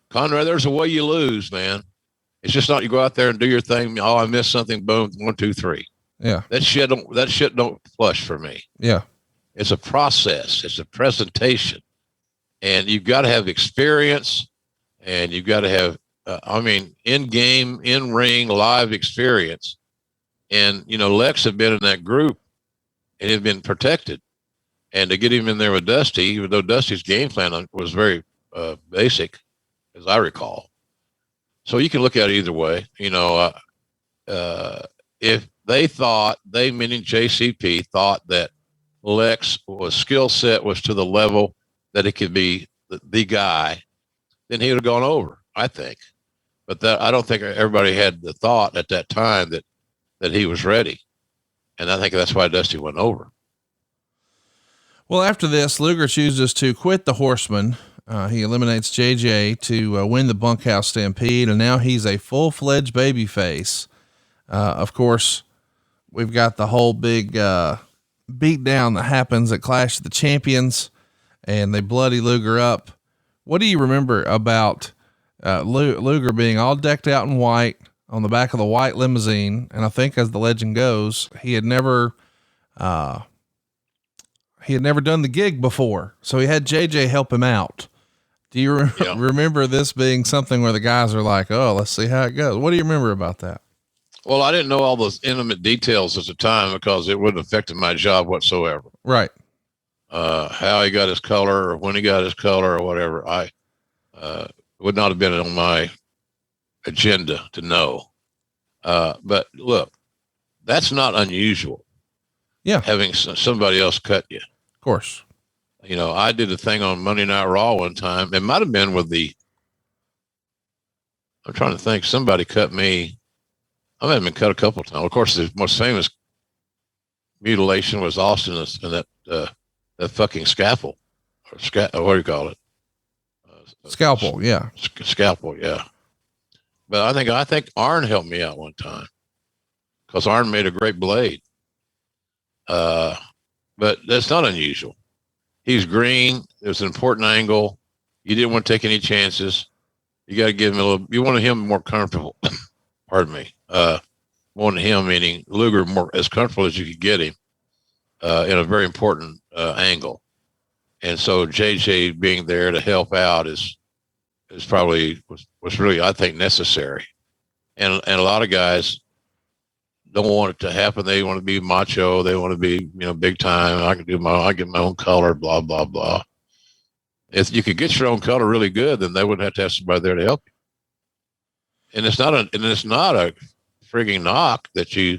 Conrad, there's a way you lose, man. It's just not you go out there and do your thing. Oh, I missed something. Boom, 1, 2, 3. Yeah. That shit don't flush for me. Yeah. It's a process. It's a presentation. And you've got to have experience, and you've got to have, in-game, in-ring, live experience. And, Lex had been in that group and had been protected. And to get him in there with Dusty, even though Dusty's game plan was very basic, as I recall. So you can look at it either way. If they, meaning JCP, thought that Lex skill set was to the level that it could be the guy, then he would have gone over, I think. But I don't think everybody had the thought at that time that he was ready. And I think that's why Dusty went over. Well, after this, Luger chooses to quit the Horsemen. He eliminates JJ to win the Bunkhouse Stampede, and now he's a full-fledged babyface. Of course, we've got the whole big beatdown that happens at Clash of the Champions, and they bloody Luger up. What do you remember about Luger being all decked out in white on the back of the white limousine? And I think, as the legend goes, he had never done the gig before, so he had JJ help him out. Do you remember this being something where the guys are like, oh, let's see how it goes? What do you remember about that? Well, I didn't know all those intimate details at the time because it wouldn't have affected my job whatsoever. Right. How he got his color or when he got his color or whatever, I would not have been on my agenda to know. But look, that's not unusual. Yeah. Having somebody else cut you. Of course. I did a thing on Monday Night Raw one time. It might have been I'm trying to think, somebody cut me. I might have been cut a couple of times. Of course, the most famous mutilation was Austin and that fucking scalpel. Or what do you call it? Scalpel, yeah. Scalpel, yeah. But I think Arn helped me out one time because Arn made a great blade. But that's not unusual. He's green. There's an important angle. You didn't want to take any chances. You got to give him you wanted him more comfortable. Pardon me. Wanted him, meaning Luger, more as comfortable as you could get him in a very important angle. And so JJ being there to help out is probably was really, I think, necessary. And a lot of guys don't want it to happen. They want to be macho. They want to be, big time. I get my own color, blah, blah, blah. If you could get your own color really good, then they wouldn't have to have somebody there to help you. And it's not a frigging knock that you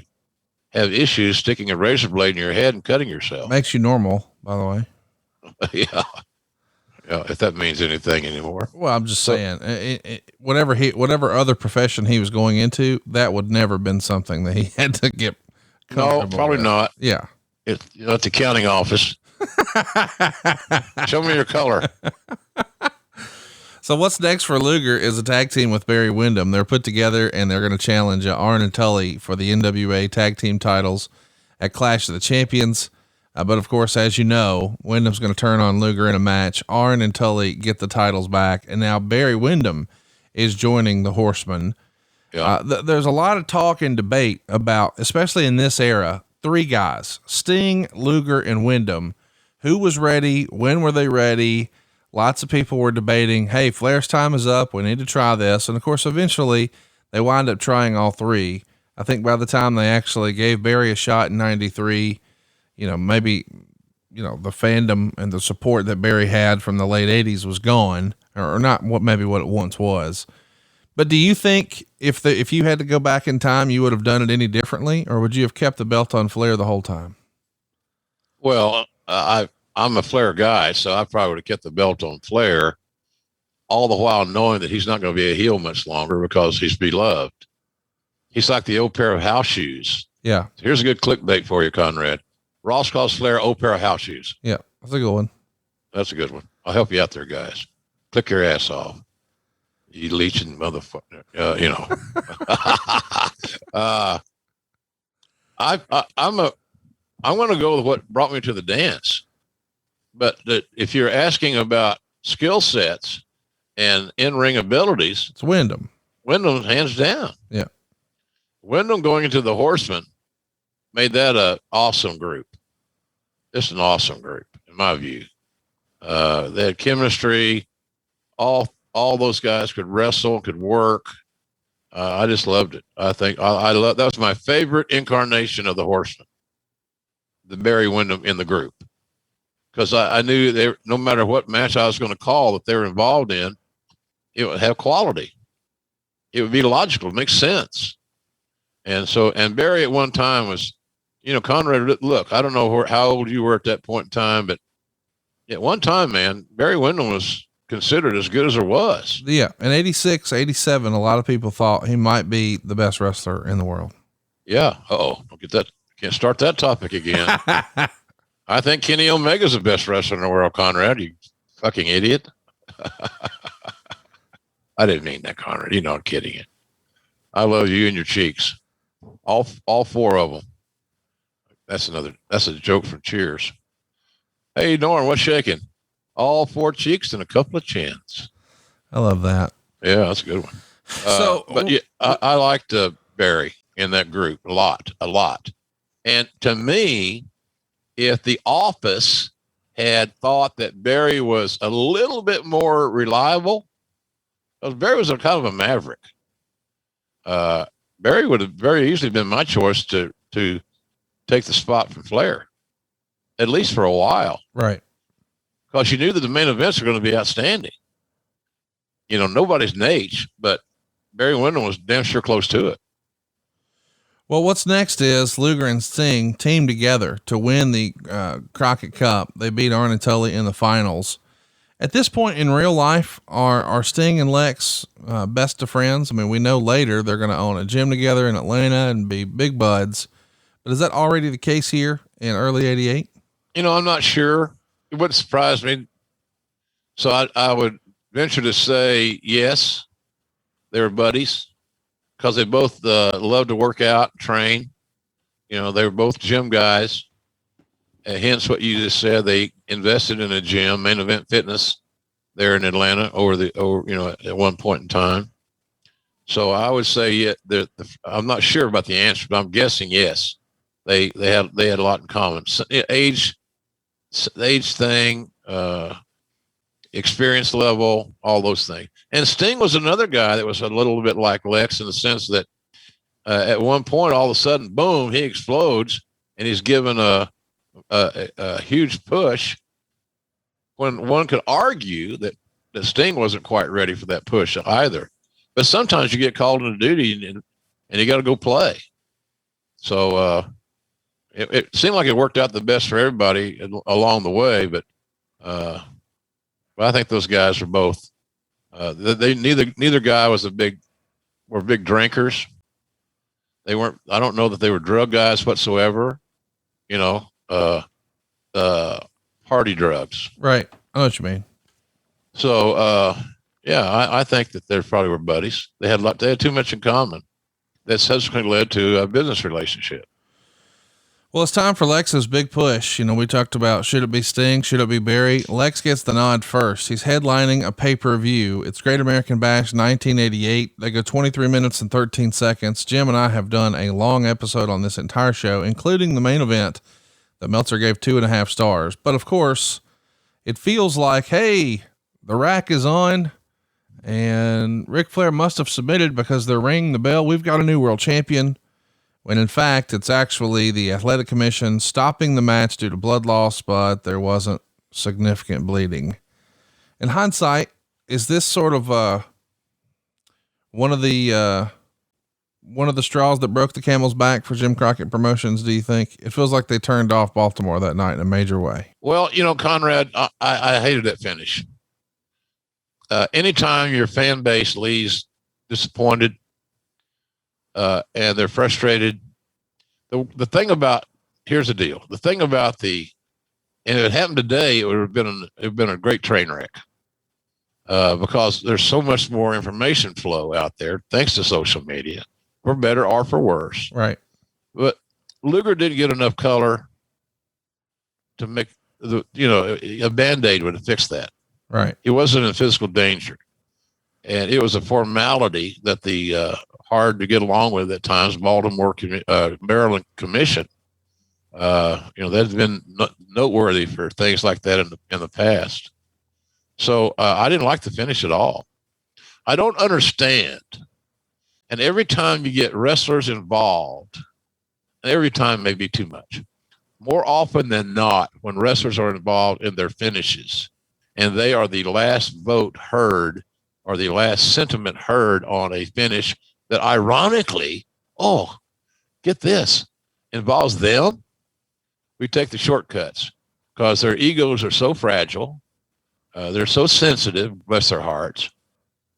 have issues sticking a razor blade in your head and cutting yourself. Makes you normal, by the way. Yeah. If that means anything anymore. Well, I'm just saying, whatever other profession he was going into, that would never been something that he had to get. No, probably with. not. Yeah. It's at the accounting office. Show me your color. So what's next for Luger is a tag team with Barry Windham. They're put together and they're going to challenge Arn and Tully for the NWA tag team titles at Clash of the Champions. But of course, as you know, Windham's going to turn on Luger in a match. Arn and Tully get the titles back, and now Barry Windham is joining the Horsemen. Yeah. There's a lot of talk and debate about, especially in this era, three guys, Sting, Luger, and Windham. Who was ready? When were they ready? Lots of people were debating, hey, Flair's time is up. We need to try this. And of course, eventually they wind up trying all three. I think by the time they actually gave Barry a shot in 93, maybe, the fandom and the support that Barry had from the late 80s was gone, or not what it once was. But do you think if you had to go back in time, you would have done it any differently, or would you have kept the belt on Flair the whole time? Well, I'm a Flair guy, so I probably would have kept the belt on Flair, all the while knowing that he's not going to be a heel much longer because he's beloved. He's like the old pair of house shoes. Yeah. Here's a good clickbait for you, Conrad. Ross calls Flair old pair of house shoes. Yeah, that's a good one. That's a good one. I'll help you out there, guys. Click your ass off. You leeching motherfucker. You know. I'm going to go with what brought me to the dance. But if you're asking about skill sets and in-ring abilities, it's Wyndham. Wyndham's hands down. Yeah. Wyndham going into the Horsemen made that an awesome group. It's an awesome group, in my view. They had chemistry. All those guys could wrestle, could work. I just loved it. I think I love, that was my favorite incarnation of the Horsemen, the Barry Windham in the group. Because I knew no matter what match I was going to call that they were involved in, it would have quality. It would be logical, make sense. And Barry at one time was, Conrad, look, I don't know how old you were at that point in time, but at one time, man, Barry Windham was considered as good as there was. Yeah. In 86, 87, a lot of people thought he might be the best wrestler in the world. Yeah. Don't get that. Can't start that topic again. I think Kenny Omega's the best wrestler in the world, Conrad. You fucking idiot. I didn't mean that, Conrad. You know I'm kidding you. I love you and your cheeks. All four of them. That's a joke from Cheers. Hey, Norm, what's shaking? All four cheeks and a couple of chins. I love that. Yeah, that's a good one. But yeah, I liked Barry in that group a lot. And to me, if the Office had thought that Barry was a little bit more reliable, because Barry was a kind of a maverick. Barry would have very easily been my choice to take the spot from Flair, at least for a while. Right. Because you knew that the main events are going to be outstanding. Nobody's Nate, but Barry Windham was damn sure close to it. Well, what's next is Luger and Sting team together to win the Crockett Cup. They beat Arn and Tully in the finals. At this point in real life, are Sting and Lex best of friends? I mean, we know later they're going to own a gym together in Atlanta and be big buds. But is that already the case here in early 88? I'm not sure. It wouldn't surprise me. So I would venture to say yes, they were buddies because they both love to work out and train. They were both gym guys. And hence what you just said, they invested in a gym, Main Event Fitness, there in Atlanta at one point in time. So I would say, yeah, I'm not sure about the answer, but I'm guessing yes. They had a lot in common. The age thing, experience level, all those things. And Sting was another guy that was a little bit like Lex in the sense that at one point, all of a sudden, boom, he explodes, and he's given a huge push. When one could argue that Sting wasn't quite ready for that push either. But sometimes you get called into duty and you got to go play. So it seemed like it worked out the best for everybody along the way. But I think those guys are both. Neither guy was were big drinkers. They weren't. I don't know that they were drug guys whatsoever. Party drugs. Right. I know what you mean. So, I think that they probably were buddies. They had too much in common. That subsequently led to a business relationship. Well, it's time for Lex's big push. We talked about, should it be Sting? Should it be Barry? Lex gets the nod first. He's headlining a pay-per-view. It's Great American Bash 1988. They go 23 minutes and 13 seconds. Jim and I have done a long episode on this entire show, including the main event that Meltzer gave 2.5 stars. But of course, it feels like, hey, the rack is on and Ric Flair must have submitted because they're ringing the bell. We've got a new world champion. When in fact, it's actually the athletic commission stopping the match due to blood loss, but there wasn't significant bleeding. In hindsight, is this sort of one of the one of the straws that broke the camel's back for Jim Crockett Promotions, do you think? It feels like they turned off Baltimore that night in a major way. Well, Conrad, I hated that finish. Anytime your fan base leaves disappointed, and they're frustrated, the thing about, here's the deal. The thing about and if it happened today, it would have been a great train wreck. Because there's so much more information flow out there, thanks to social media, for better or for worse. Right. But Luger didn't get enough color to make a Band-Aid would have fixed that. Right. He wasn't in physical danger. And it was a formality that the hard to get along with at times Baltimore, Maryland Commission, they've been noteworthy for things like that in the past. So I didn't like the finish at all. I don't understand. And every time you get wrestlers involved, every time may be too much. More often than not, when wrestlers are involved in their finishes, and they are the last vote heard or the last sentiment heard on a finish that ironically, get this, involves them, we take the shortcuts because their egos are so fragile. They're so sensitive, bless their hearts,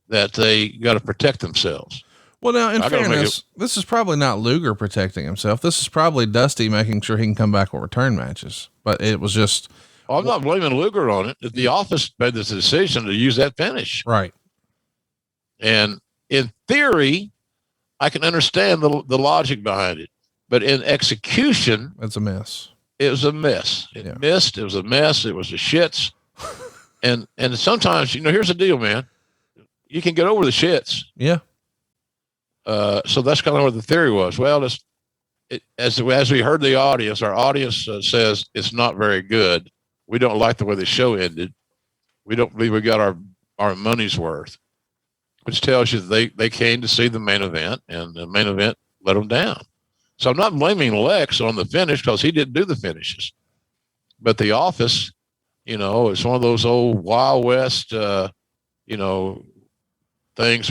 that they got to protect themselves. Well, now, in fairness, this is probably not Luger protecting himself. This is probably Dusty making sure he can come back with return matches. But it was just... I'm not blaming Luger on it. The office made this decision to use that finish. Right. And in theory, I can understand the logic behind it. But in execution... It's a mess. It was a mess. It missed. It was a mess. It was the shits. And sometimes, here's the deal, man. You can get over the shits. Yeah. So that's kind of what the theory was. Well, as we heard the audience, our audience says it's not very good. We don't like the way the show ended. We don't believe we got our money's worth, which tells you that they came to see the main event, and the main event let them down. So I'm not blaming Lex on the finish because he didn't do the finishes. But the office... it's one of those old Wild West, things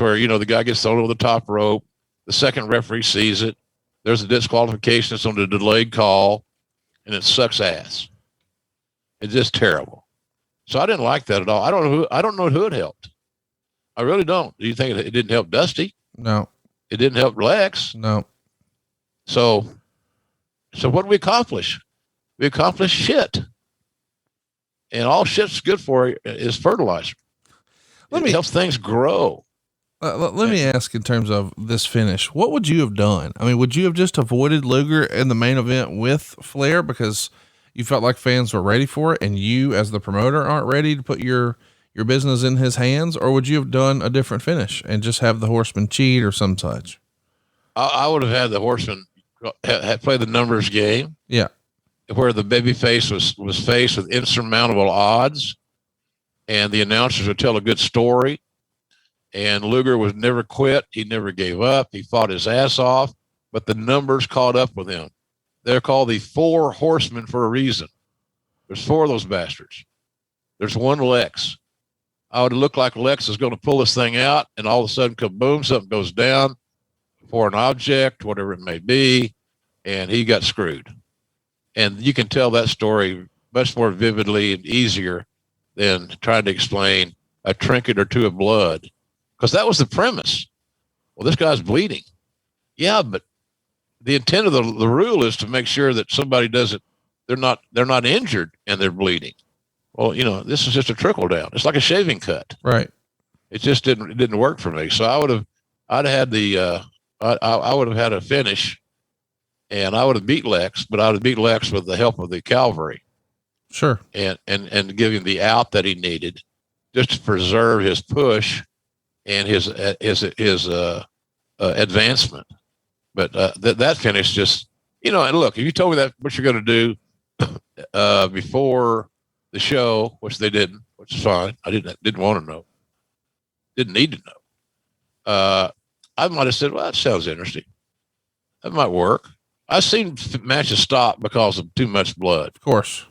where, the guy gets thrown over the top rope. The second referee sees it. There's a disqualification. It's on the delayed call, and it sucks ass. It's just terrible. So I didn't like that at all. I don't know who it helped. I really don't. Do you think it didn't help Dusty? No. It didn't help Lex? No. So what did we accomplish? We accomplished shit. And all shit's good for is fertilizer. It helps things grow. Let me ask, in terms of this finish, what would you have done? I mean, would you have just avoided Luger in the main event with Flair because you felt like fans were ready for it, and you as the promoter aren't ready to put your business in his hands? Or would you have done a different finish and just have the Horsemen cheat or some such? I would have had the Horsemen play the numbers game. Yeah. Where the babyface was faced with insurmountable odds, and the announcers would tell a good story. And Luger was never quit. He never gave up. He fought his ass off, but the numbers caught up with him. They're called the 4 Horsemen for a reason. There's 4 of those bastards. There's one Lex. I would look like Lex is going to pull this thing out, and all of a sudden, kaboom, something goes down for an object, whatever it may be, and he got screwed. And you can tell that story much more vividly and easier than trying to explain a trinket or two of blood, because that was the premise. Well, this guy's bleeding. Yeah, but the intent of the rule is to make sure that somebody doesn't, they're not injured and they're bleeding. Well, this is just a trickle down. It's like a shaving cut. Right. It just didn't work for me. So I would have had a finish. And I would have beat Lex, but I would have beat Lex with the help of the cavalry. Sure. And give him the out that he needed just to preserve his push and his advancement. But that finish just, and look, if you told me that what you're going to do before the show, which they didn't, which is fine. I didn't want to know. Didn't need to know. I might have said, well, that sounds interesting. That might work. I've seen matches stop because of too much blood. Of course.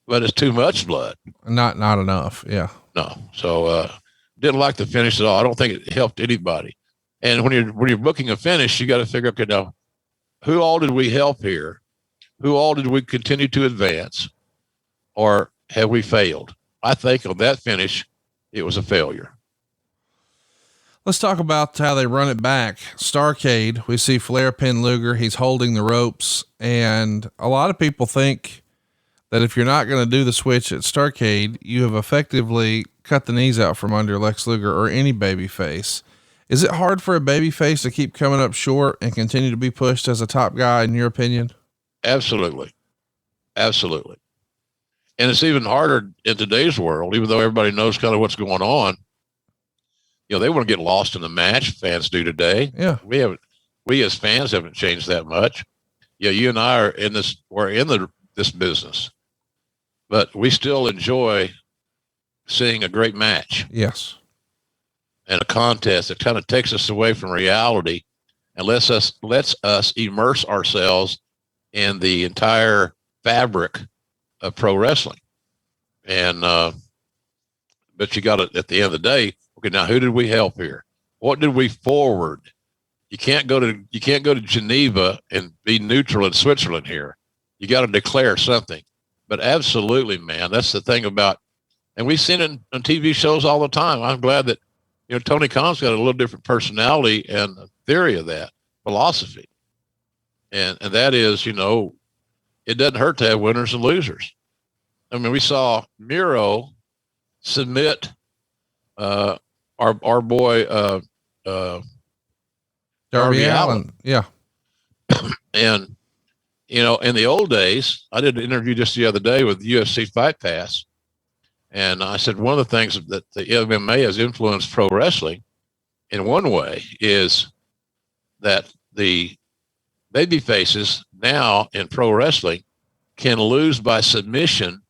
But it's too much blood. Not enough. Yeah. No. So, didn't like the finish at all. I don't think it helped anybody. And when you're booking a finish, you got to figure, okay, now who all did we help here? Who all did we continue to advance, or have we failed? I think on that finish, it was a failure. Let's talk about how they run it back. Starrcade, we see Flair pin Luger. He's holding the ropes. And a lot of people think that if you're not going to do the switch at Starrcade, you have effectively cut the knees out from under Lex Luger or any babyface. Is it hard for a babyface to keep coming up short and continue to be pushed as a top guy, in your opinion? Absolutely. Absolutely. And it's even harder in today's world, even though everybody knows kind of what's going on. You know, they want to get lost in the match. Fans do today. Yeah. We as fans haven't changed that much. Yeah. You and I we're in this business, but we still enjoy seeing a great match. Yes. And a contest that kind of takes us away from reality and lets us immerse ourselves in the entire fabric of pro wrestling. And, but you got to, at the end of the day, okay, now who did we help here? What did we forward? You can't go to Geneva and be neutral in Switzerland here. You got to declare something. But absolutely, man, that's the thing about, and we've seen it on TV shows all the time. I'm glad that, you know, Tony Khan's got a little different personality and theory of that philosophy. And that is, you know, it doesn't hurt to have winners and losers. I mean, we saw Miro submit our boy Darby Allin. Yeah. And, you know, in the old days, I did an interview just the other day with UFC Fight Pass. And I said, one of the things that the MMA has influenced pro wrestling in one way is that the baby faces now in pro wrestling can lose by submission,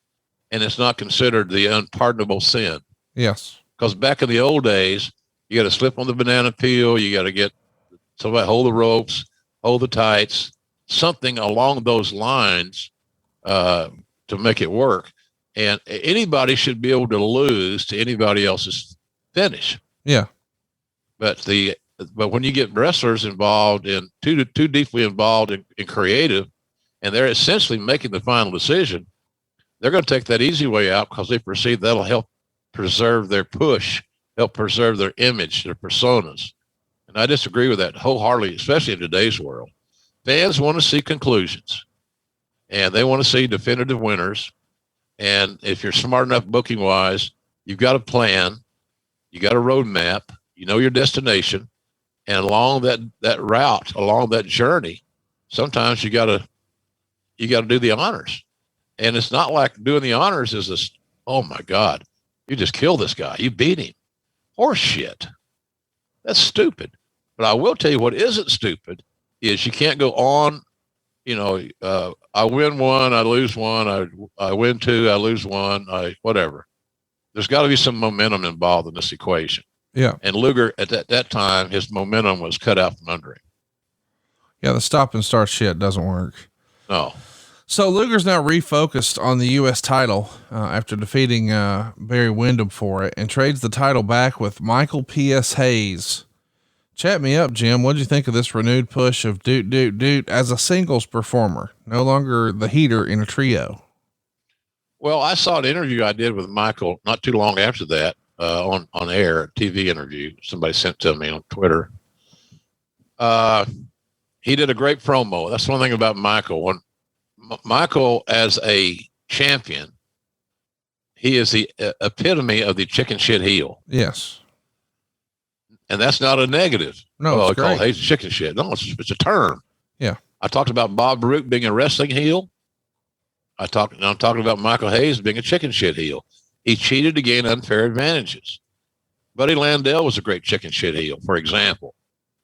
and it's not considered the unpardonable sin. Yes. Because back in the old days, you got to slip on the banana peel. You got to get somebody hold the ropes, hold the tights, something along those lines to make it work. And anybody should be able to lose to anybody else's finish. Yeah. But when you get wrestlers involved in too deeply involved in creative, and they're essentially making the final decision, they're going to take that easy way out because they perceive that'll help preserve their push, help preserve their image, their personas. And I disagree with that wholeheartedly, especially in today's world. Fans want to see conclusions, and they want to see definitive winners. And if you're smart enough booking wise, you've got a plan, you got a roadmap, you know your destination, and along that route, along that journey, sometimes you got to do the honors. And it's not like doing the honors is this, oh my God, you just killed this guy, you beat him. Horse shit. That's stupid. But I will tell you what isn't stupid is you can't go on. You know, I win one, I lose one, I win two, I lose one, whatever. There's got to be some momentum involved in this equation. Yeah. And Luger at that time, his momentum was cut out from under him. Yeah. The stop and start shit doesn't work. No. So Luger's now refocused on the U.S. title after defeating Barry Windham for it, and trades the title back with Michael P.S. Hayes. Chat me up, Jim. What'd you think of this renewed push of Doot as a singles performer, no longer the heater in a trio? Well, I saw an interview I did with Michael not too long after that on air, a TV interview. Somebody sent to me on Twitter. He did a great promo. That's one thing about Michael. When Michael, as a champion, he is the epitome of the chicken shit heel. Yes. And that's not a negative. No, it's great. He's chicken shit. No, it's a term. Yeah. I talked about Bob Root being a wrestling heel. I'm talking about Michael Hayes being a chicken shit heel. He cheated to gain unfair advantages. Buddy Landell was a great chicken shit heel, for example.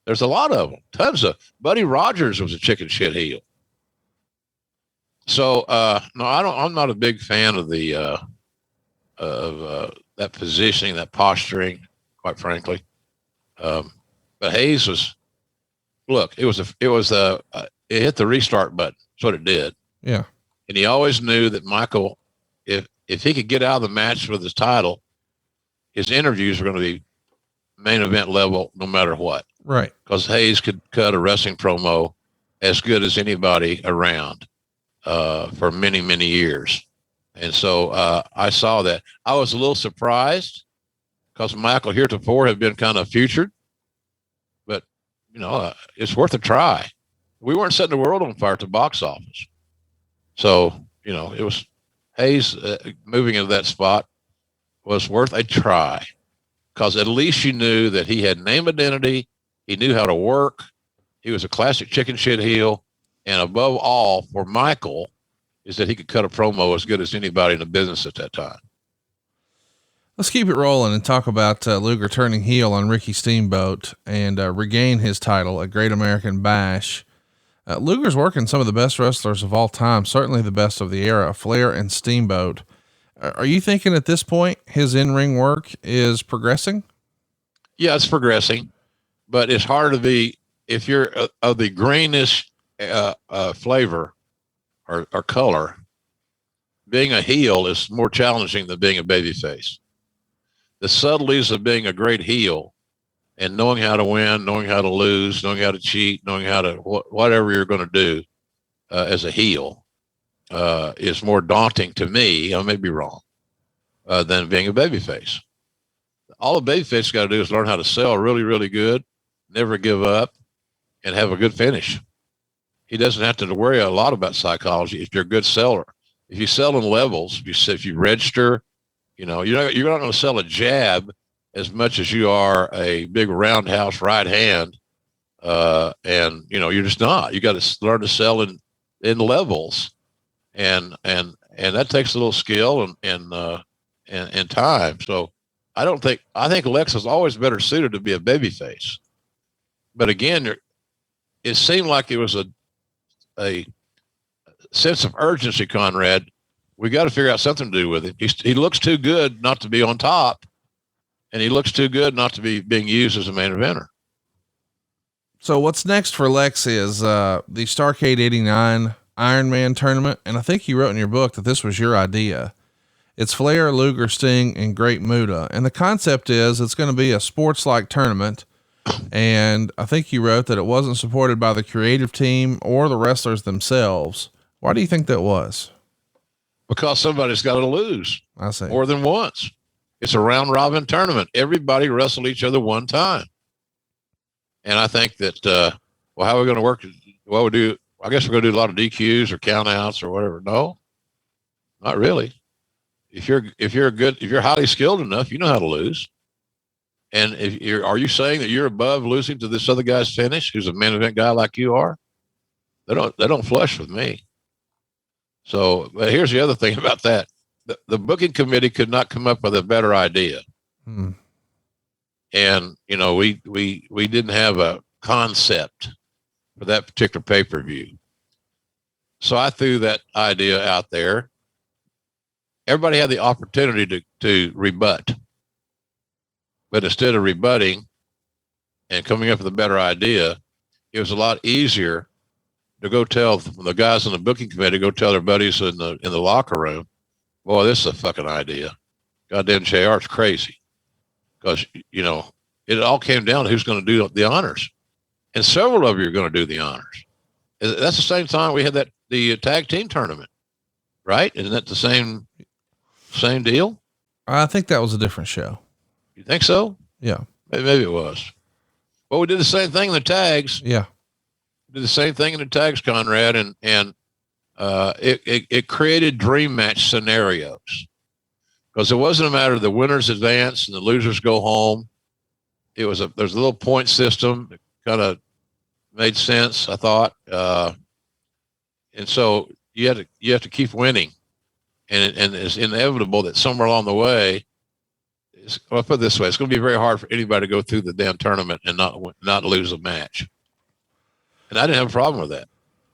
There's a lot of them. Tons of. Buddy Rogers was a chicken shit heel. So no, I'm not a big fan of the that positioning, that posturing, quite frankly. But Hayes was, look, it hit the restart button. That's what it did. Yeah. And he always knew that Michael, if he could get out of the match with his title, his interviews were going to be main event level no matter what. Right. Because Hayes could cut a wrestling promo as good as anybody around for many, many years. And so I saw that. I was a little surprised because Michael heretofore had been kind of featured, but it's worth a try. We weren't setting the world on fire at the box office. So, it was Hayes moving into that spot was worth a try because at least you knew that he had name identity. He knew how to work. He was a classic chicken shit heel. And above all, for Michael, is that he could cut a promo as good as anybody in the business at that time. Let's keep it rolling and talk about Luger turning heel on Ricky Steamboat and regain his title at Great American Bash. Luger's working some of the best wrestlers of all time, certainly the best of the era, Flair and Steamboat. Are you thinking at this point his in-ring work is progressing? Yeah, it's progressing, but it's hard to be, if you're of the greenish flavor or color, being a heel is more challenging than being a babyface. The subtleties of being a great heel and knowing how to win, knowing how to lose, knowing how to cheat, knowing how to whatever you're going to do as a heel is more daunting to me. I may be wrong than being a babyface. All a babyface got to do is learn how to sell really, really good, never give up, and have a good finish. He doesn't have to worry a lot about psychology if you're a good seller. If you sell in levels, if you register, you're not going to sell a jab as much as you are a big roundhouse right hand. And you're just not. You got to learn to sell in levels, and that takes a little skill and time. So I think Lex is always better suited to be a babyface. But again, it seemed like it was a sense of urgency, Conrad. We got to figure out something to do with it. He looks too good not to be on top, and he looks too good not to be being used as a main eventer. So what's next for Lex is the Starrcade 89 Iron Man tournament. And I think you wrote in your book that this was your idea. It's Flair, Luger, Sting, and Great Muta. And the concept is it's going to be a sports-like tournament. And I think you wrote that it wasn't supported by the creative team or the wrestlers themselves. Why do you think that was? Because somebody's got to lose. I see. More than once. It's a round robin tournament. Everybody wrestled each other one time. And I think that, how are we going to work? Well, I guess we're going to do a lot of DQs or count outs or whatever. No, not really. If you're highly skilled enough, you know how to lose. And are you saying that you're above losing to this other guy's finish, who's a main event guy like you are? They don't flush with me. So, but here's the other thing about that. The booking committee could not come up with a better idea. And, we didn't have a concept for that particular pay-per-view. So I threw that idea out there. Everybody had the opportunity to rebut. But instead of rebutting and coming up with a better idea, it was a lot easier to go tell the guys in the booking committee, go tell their buddies in the locker room, boy, this is a fucking idea. Goddamn JR, it's crazy. Because, it all came down to who's going to do the honors. And several of you are going to do the honors. That's the same time we had the tag team tournament, right? Isn't that the same deal? I think that was a different show. You think so? Yeah. Maybe it was. Well, we did the same thing in the tags. Yeah. We did the same thing in the tags, Conrad, and it created dream match scenarios. Because it wasn't a matter of the winners advance and the losers go home. There's a little point system that kind of made sense, I thought. And so you have to keep winning. And it's inevitable that somewhere along the way, I'll put it this way, it's going to be very hard for anybody to go through the damn tournament and not lose a match. And I didn't have a problem with that.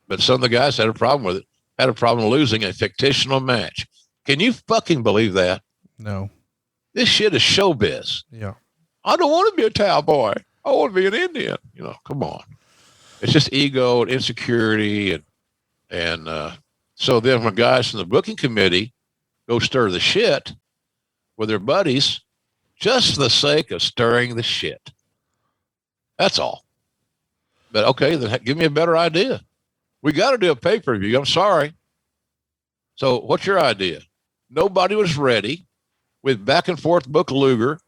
But some of the guys had a problem with it, had a problem losing a fictional match. Can you fucking believe that? No. This shit is showbiz. Yeah. I don't want to be a cowboy. I want to be an Indian. Come on. It's just ego and insecurity. And so then when guys from the booking committee go stir the shit with their buddies, just for the sake of stirring the shit. That's all. But okay, then give me a better idea. We got to do a pay-per-view. I'm sorry. So what's your idea? Nobody was ready with back and forth book Luger.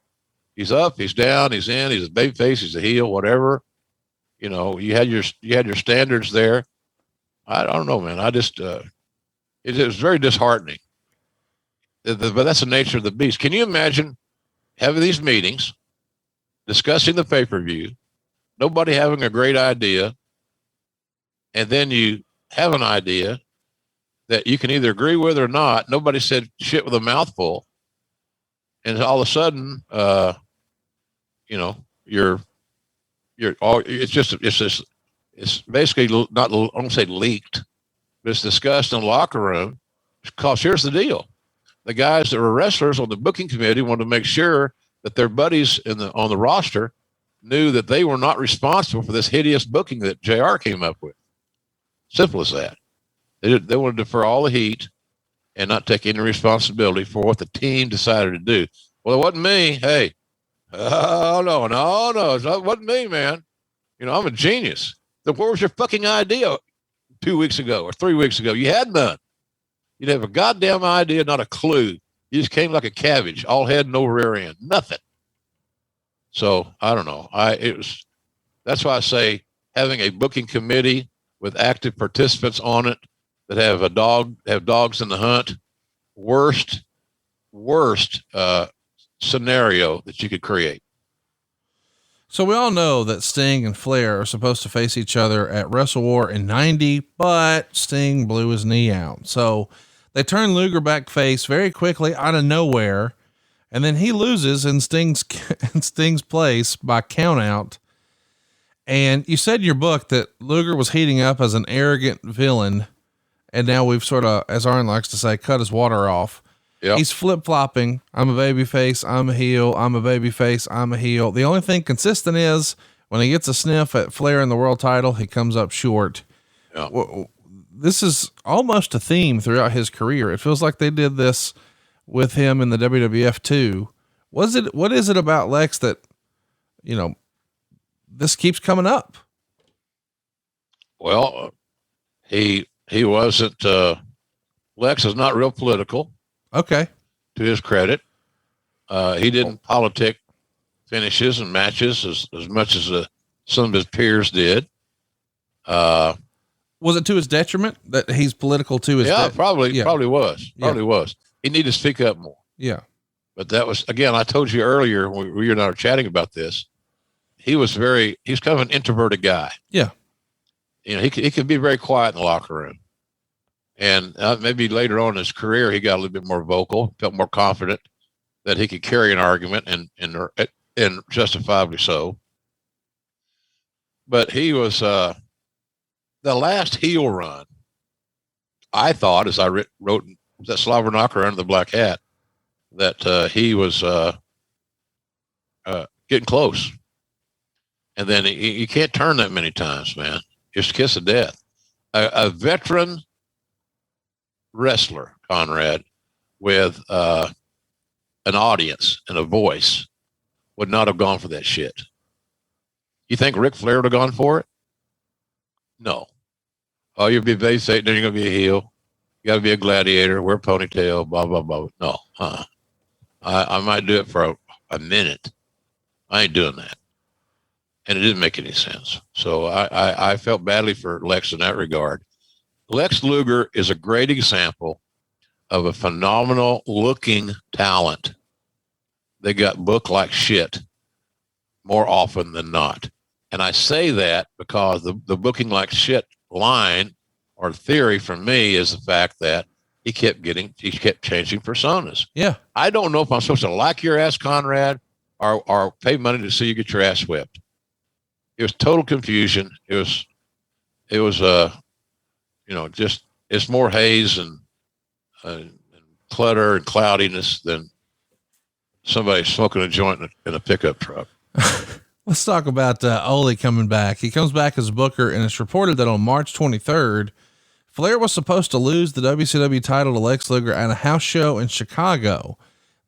He's up, he's down, he's in, he's a babyface, he's a heel, whatever. You know, you had your standards there. I don't know, man. I just, it was very disheartening. But that's the nature of the beast. Can you imagine having these meetings, discussing the pay-per-view, nobody having a great idea, and then you have an idea that you can either agree with or not. Nobody said shit with a mouthful. And all of a sudden, you know, it's basically not, I won't say leaked, but it's discussed in the locker room. Because here's the deal. The guys that were wrestlers on the booking committee wanted to make sure that their buddies on the roster knew that they were not responsible for this hideous booking that JR came up with. Simple as that. They want to defer all the heat and not take any responsibility for what the team decided to do. Well, it wasn't me. Hey, no, it wasn't me, man. You know, I'm a genius. Then what was your fucking idea 2 weeks ago or 3 weeks ago? You had none. You'd have a goddamn idea, not a clue. You just came like a cabbage, all head and over rear end, nothing. So I don't know. That's why I say having a booking committee with active participants on it that have dogs in the hunt, worst scenario that you could create. So we all know that Sting and Flair are supposed to face each other at Wrestle War in 90, but Sting blew his knee out. So they turn Luger back face very quickly out of nowhere. And then he loses in Sting's place by count out. And you said in your book that Luger was heating up as an arrogant villain. And now we've sort of, as Arn likes to say, cut his water off. Yep. He's flip-flopping. I'm a babyface. I'm a heel. I'm a babyface. I'm a heel. The only thing consistent is when he gets a sniff at Flair in the world title, he comes up short. Yep. This is almost a theme throughout his career. It feels like they did this with him in the WWF too. What is it about Lex that, you know, this keeps coming up? Well, he wasn't, Lex is not real political. Okay. To his credit. He didn't politic finishes and matches as much as some of his peers did. Was it to his detriment that he's political to his? Probably was. He needed to speak up more. Yeah. But that was, again, I told you earlier when we and I were chatting about this, he's kind of an introverted guy. Yeah. You know, he could be very quiet in the locker room. And maybe later on in his career, he got a little bit more vocal, felt more confident that he could carry an argument and justifiably so. But he was, the last heel run, I thought, as I wrote that Slobber Knocker under the black hat, that he was getting close. And then you can't turn that many times, man. It's a kiss of death. A veteran wrestler, Conrad, with an audience and a voice would not have gone for that shit. You think Ric Flair would have gone for it? No. Oh, you'll be babyface, then you're going to be a heel. You got to be a gladiator, wear a ponytail, blah, blah, blah. No. I might do it for a minute. I ain't doing that. And it didn't make any sense. So I felt badly for Lex in that regard. Lex Luger is a great example of a phenomenal looking talent. They got booked like shit more often than not. And I say that because the booking like shit line or theory for me is the fact that he kept changing personas. Yeah. I don't know if I'm supposed to like your ass, Conrad, or pay money to see you get your ass whipped. It was total confusion. It was just, it's more haze and clutter and cloudiness than somebody smoking a joint in a pickup truck. Let's talk about Ole coming back. He comes back as booker, and it's reported that on March 23rd, Flair was supposed to lose the WCW title to Lex Luger at a house show in Chicago.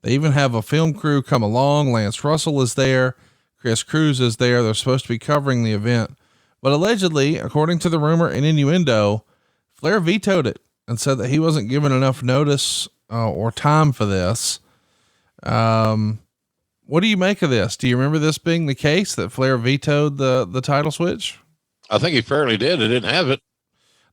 They even have a film crew come along. Lance Russell is there. Chris Cruz is there. They're supposed to be covering the event. But allegedly, according to the rumor and innuendo, Flair vetoed it and said that he wasn't given enough notice or time for this. What do you make of this? Do you remember this being the case, that Flair vetoed the title switch? I think he fairly did. It didn't have it.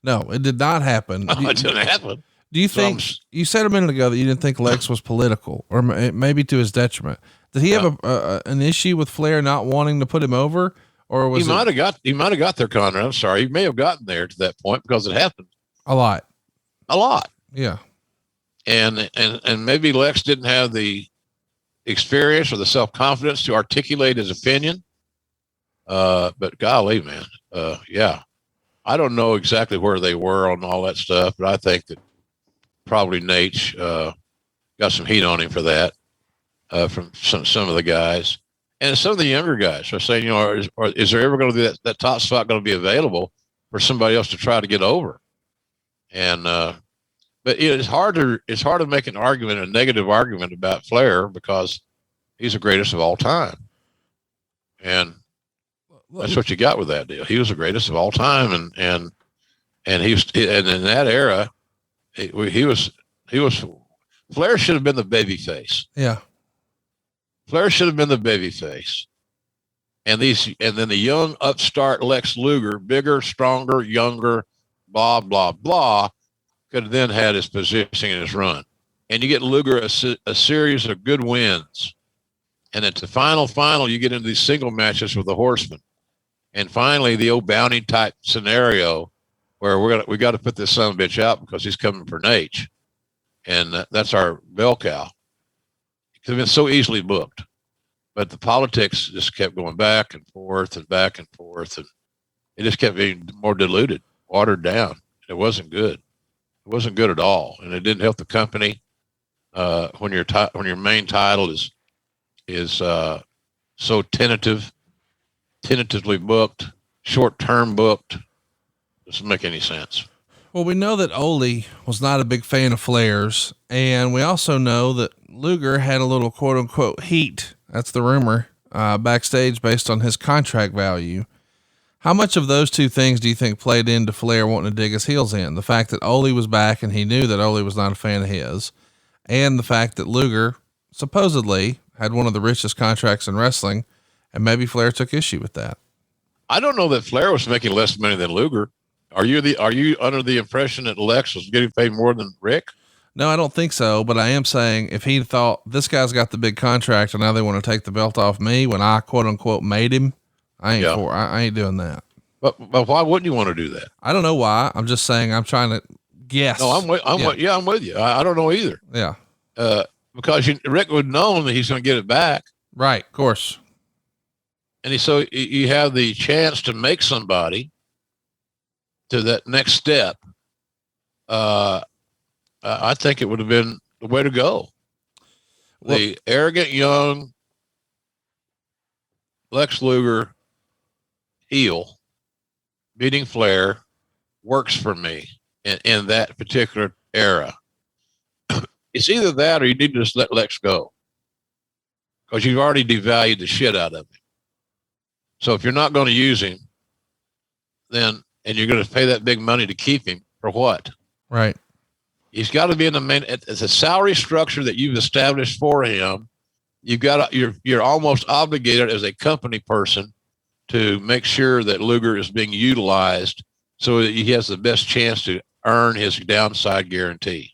No, it did not happen. No, it didn't happen. Do you think, you said a minute ago that you didn't think Lex was political, or maybe to his detriment? Did he have an issue with Flair not wanting to put him over, or was he might have got there, Conrad? I'm sorry, he may have gotten there to that point because it happened a lot. Yeah, and maybe Lex didn't have the experience or the self-confidence to articulate his opinion. But golly, man, yeah, I don't know exactly where they were on all that stuff, but I think that probably Nate got some heat on him for that from some of the guys, and some of the younger guys are saying, is there ever going to be that top spot going to be available for somebody else to try to get over? And but it's hard to make an argument, a negative argument about Flair, because he's the greatest of all time, and that's what you got with that deal. He was the greatest of all time, and he was, and in that era, he was. Flair should have been the babyface. Yeah, Flair should have been the babyface, and then the young upstart Lex Luger, bigger, stronger, younger, blah blah blah, could have then had his position and his run, and you get Luger a series of good wins, and at the final, you get into these single matches with the Horsemen. And finally, the old bounty type scenario where we got to put this son of a bitch out because he's coming for Nate, and that's our bell cow. It could have been so easily booked, but the politics just kept going back and forth, and it just kept being more diluted, watered down. It wasn't good. It wasn't good at all, and it didn't help the company when your main title is so tentatively booked, short-term booked. Doesn't make any sense. Well, we know that Ole was not a big fan of Flair's, and we also know that Luger had a little quote unquote heat. That's the rumor, backstage based on his contract value. How much of those two things do you think played into Flair wanting to dig his heels in? The fact that Ole was back and he knew that Ole was not a fan of his, and the fact that Luger supposedly had one of the richest contracts in wrestling, and maybe Flair took issue with that. I don't know that Flair was making less money than Luger. Are you under the impression that Lex was getting paid more than Rick? No, I don't think so. But I am saying, if he thought this guy's got the big contract and now they want to take the belt off me when I quote unquote made him, I ain't doing that. But why wouldn't you want to do that? I don't know why. I'm just saying, I'm trying to guess. No, I'm with you. I don't know either. Yeah. Because Rick would know that he's going to get it back. Right. Of course. And so you have the chance to make somebody to that next step. I think it would have been the way to go. The arrogant young Lex Luger heel beating Flair works for me in that particular era. It's either that or you need to just let Lex go, because you've already devalued the shit out of him. So if you're not going to use him, then, and you're going to pay that big money to keep him, for what? Right. He's got to be in the main. It's a salary structure that you've established for him. You're almost obligated as a company person to make sure that Luger is being utilized so that he has the best chance to earn his downside guarantee.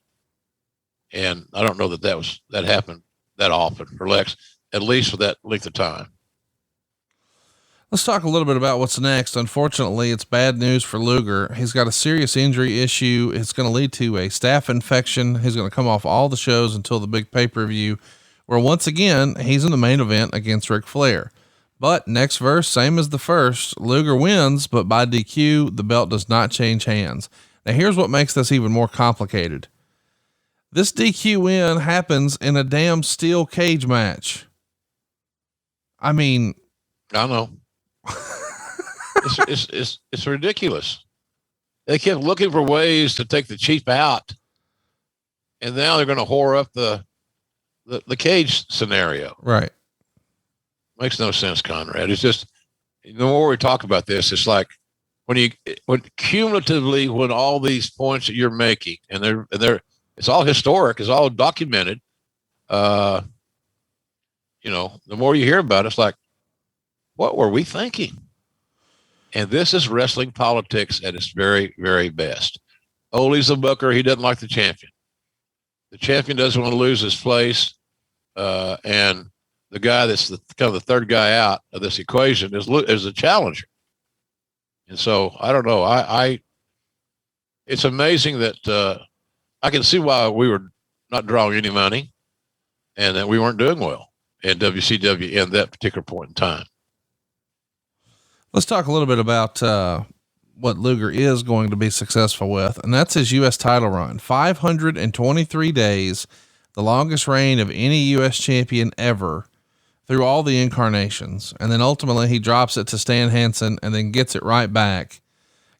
And I don't know that happened that often for Lex, at least for that length of time. Let's talk a little bit about what's next. Unfortunately, it's bad news for Luger. He's got a serious injury issue. It's going to lead to a staph infection. He's going to come off all the shows until the big pay-per-view, where once again, he's in the main event against Ric Flair. But next verse, same as the first, Luger wins, but by DQ, the belt does not change hands. Now here's what makes this even more complicated. This DQ win happens in a damn steel cage match. I mean, I know. It's ridiculous. They kept looking for ways to take the cheap out, and now they're going to whore up the cage scenario. Right. Makes no sense, Conrad. It's just, the more we talk about this, it's like when cumulatively, when all these points that you're making, and it's all historic, it's all documented. The more you hear about it, it's like, what were we thinking? And this is wrestling politics at its very, very best. Ole's a booker. He doesn't like the champion. The champion doesn't want to lose his place. And the guy that's kind of the third guy out of this equation is a challenger. And so I don't know. It's amazing that I can see why we were not drawing any money and that we weren't doing well in WCW in that particular point in time. Let's talk a little bit about what Luger is going to be successful with, and that's his U.S. title run. 523 days, the longest reign of any U.S. champion ever, through all the incarnations. And then ultimately he drops it to Stan Hansen and then gets it right back.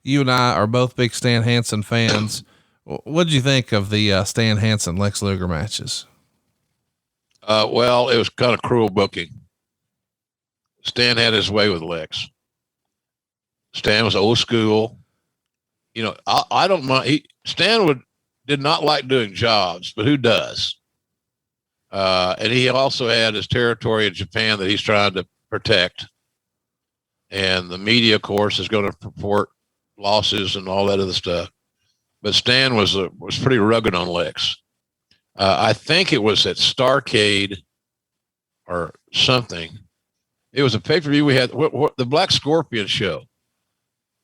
You and I are both big Stan Hansen fans. What did you think of the Stan Hansen Lex Luger matches? Well, it was kind of cruel booking. Stan had his way with Lex. Stan was old school. I don't mind. Stan did not like doing jobs, but who does? And he also had his territory in Japan that he's trying to protect. And the media, of course, is going to report losses and all that other stuff. But Stan was pretty rugged on Lex. I think it was at Starrcade or something. It was a pay-per-view we had, the Black Scorpion show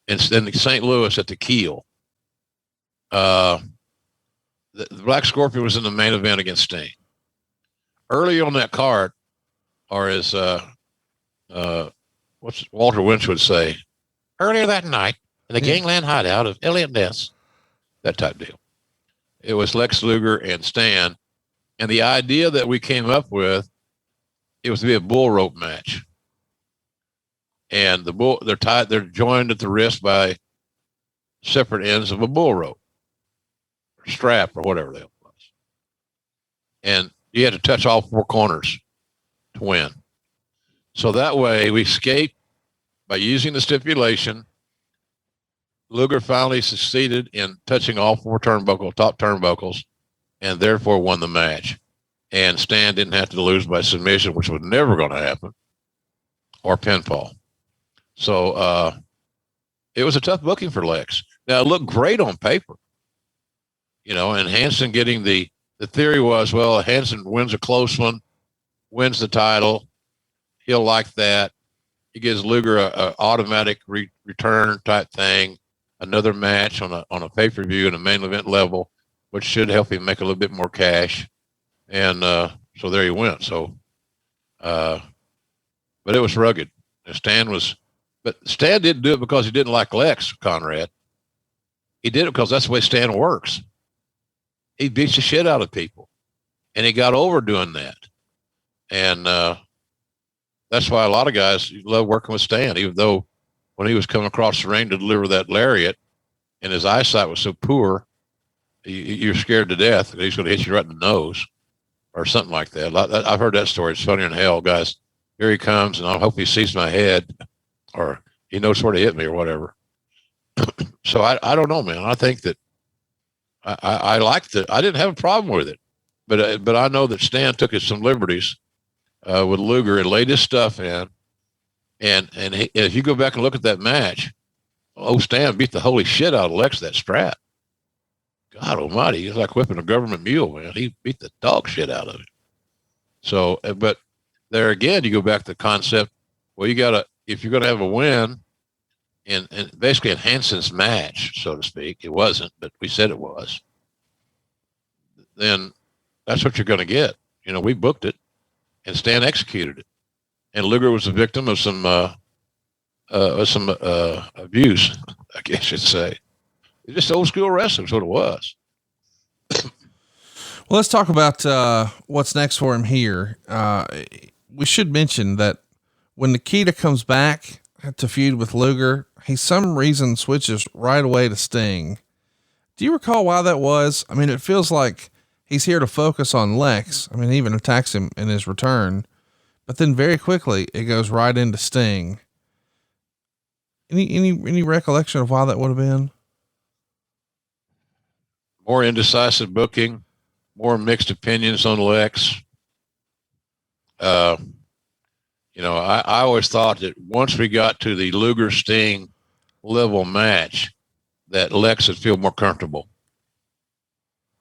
in St. Louis at the Keel. The Black Scorpion was in the main event against Sting. Early on that card, or as what's Walter Winch would say, earlier that night in the gangland hideout of Elliot Ness, that type deal. It was Lex Luger and Stan, and the idea that we came up with, it was to be a bull rope match. And they're joined at the wrist by separate ends of a bull rope, or strap, or whatever the hell it was. And you had to touch all four corners to win. So that way we escaped by using the stipulation. Luger finally succeeded in touching all four top turnbuckles, and therefore won the match. And Stan didn't have to lose by submission, which was never going to happen, or pinfall. So it was a tough booking for Lex. Now, it looked great on paper, and Hansen getting the theory was, well, Hansen wins a close one, wins the title. He'll like that. He gives Luger a automatic return type thing, another match on a pay-per-view and a main event level, which should help him make a little bit more cash. And so there he went. So, but it was rugged. But Stan didn't do it because he didn't like Lex Conrad. He did it because that's the way Stan works. He beats the shit out of people, and he got over doing that. And that's why a lot of guys love working with Stan, even though when he was coming across the ring to deliver that lariat and his eyesight was so poor, you're scared to death that he's going to hit you right in the nose or something like that. I've heard that story. It's funnier than hell, guys. Here he comes, and I hope he sees my head or he knows where to hit me or whatever. So I don't know, man. I think that I liked it. I didn't have a problem with it, but I know that Stan took some liberties with Luger and laid his stuff in. And if you go back and look at that match, Stan beat the holy shit out of Lex, that strap. God almighty, he's like whipping a government mule, man. He beat the dog shit out of it. So, but there again, you go back to the concept, well, if you're going to have a win in basically in Hansen's match, so to speak, it wasn't, but we said it was, then that's what you're going to get. We booked it and Stan executed it. And Luger was a victim of some abuse, I guess you'd say. It's just old school wrestling, is what it was. Well, let's talk about what's next for him here. We should mention that when Nikita comes back to feud with Luger, he some reason switches right away to Sting. Do you recall why that was? I mean, it feels like he's here to focus on Lex. I mean, he even attacks him in his return, but then very quickly it goes right into Sting. Any recollection of why that would have been? More indecisive booking, more mixed opinions on Lex. I always thought that once we got to the Luger Sting level match, that Lex would feel more comfortable.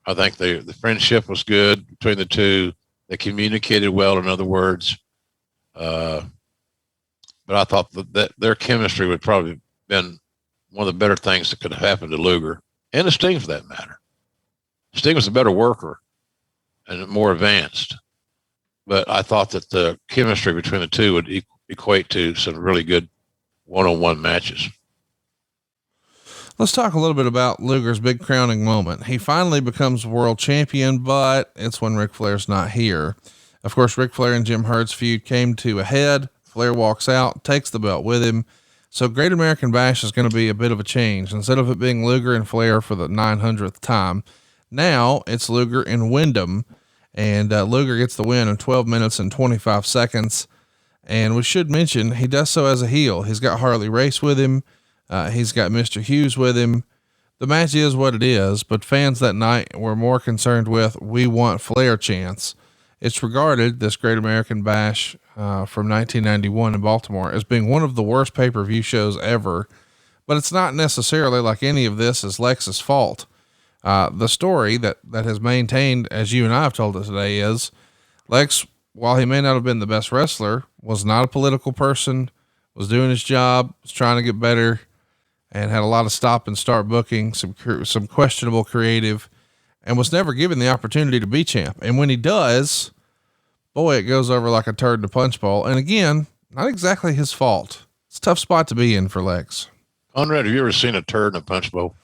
I think the friendship was good between the two. They communicated well, in other words. But I thought that their chemistry would probably have been one of the better things that could have happened to Luger and to Sting for that matter. Sting was a better worker and more advanced. But I thought that the chemistry between the two would equate to some really good one-on-one matches. Let's talk a little bit about Luger's big crowning moment. He finally becomes world champion, but it's when Ric Flair's not here. Of course, Ric Flair and Jim Herd's feud came to a head. Flair walks out, takes the belt with him. So Great American Bash is going to be a bit of a change. Instead of it being Luger and Flair for the 900th time, now it's Luger and Wyndham, and Luger gets the win in 12 minutes and 25 seconds. And we should mention he does so as a heel. He's got Harley Race with him. He's got Mr. Hughes with him. The match is what it is, but fans that night were more concerned with, we want Flair chants. It's regarded, this Great American Bash from 1991 in Baltimore, as being one of the worst pay-per-view shows ever, but it's not necessarily like any of this is Lex's fault. The story that has maintained, as you and I have told us today, is Lex, while he may not have been the best wrestler, was not a political person, was doing his job, was trying to get better, and had a lot of stop and start booking, some questionable creative, and was never given the opportunity to be champ. And when he does, boy, it goes over like a turd in a punch bowl. And again, not exactly his fault. It's a tough spot to be in for Lex. Conrad, have you ever seen a turd in a punch bowl?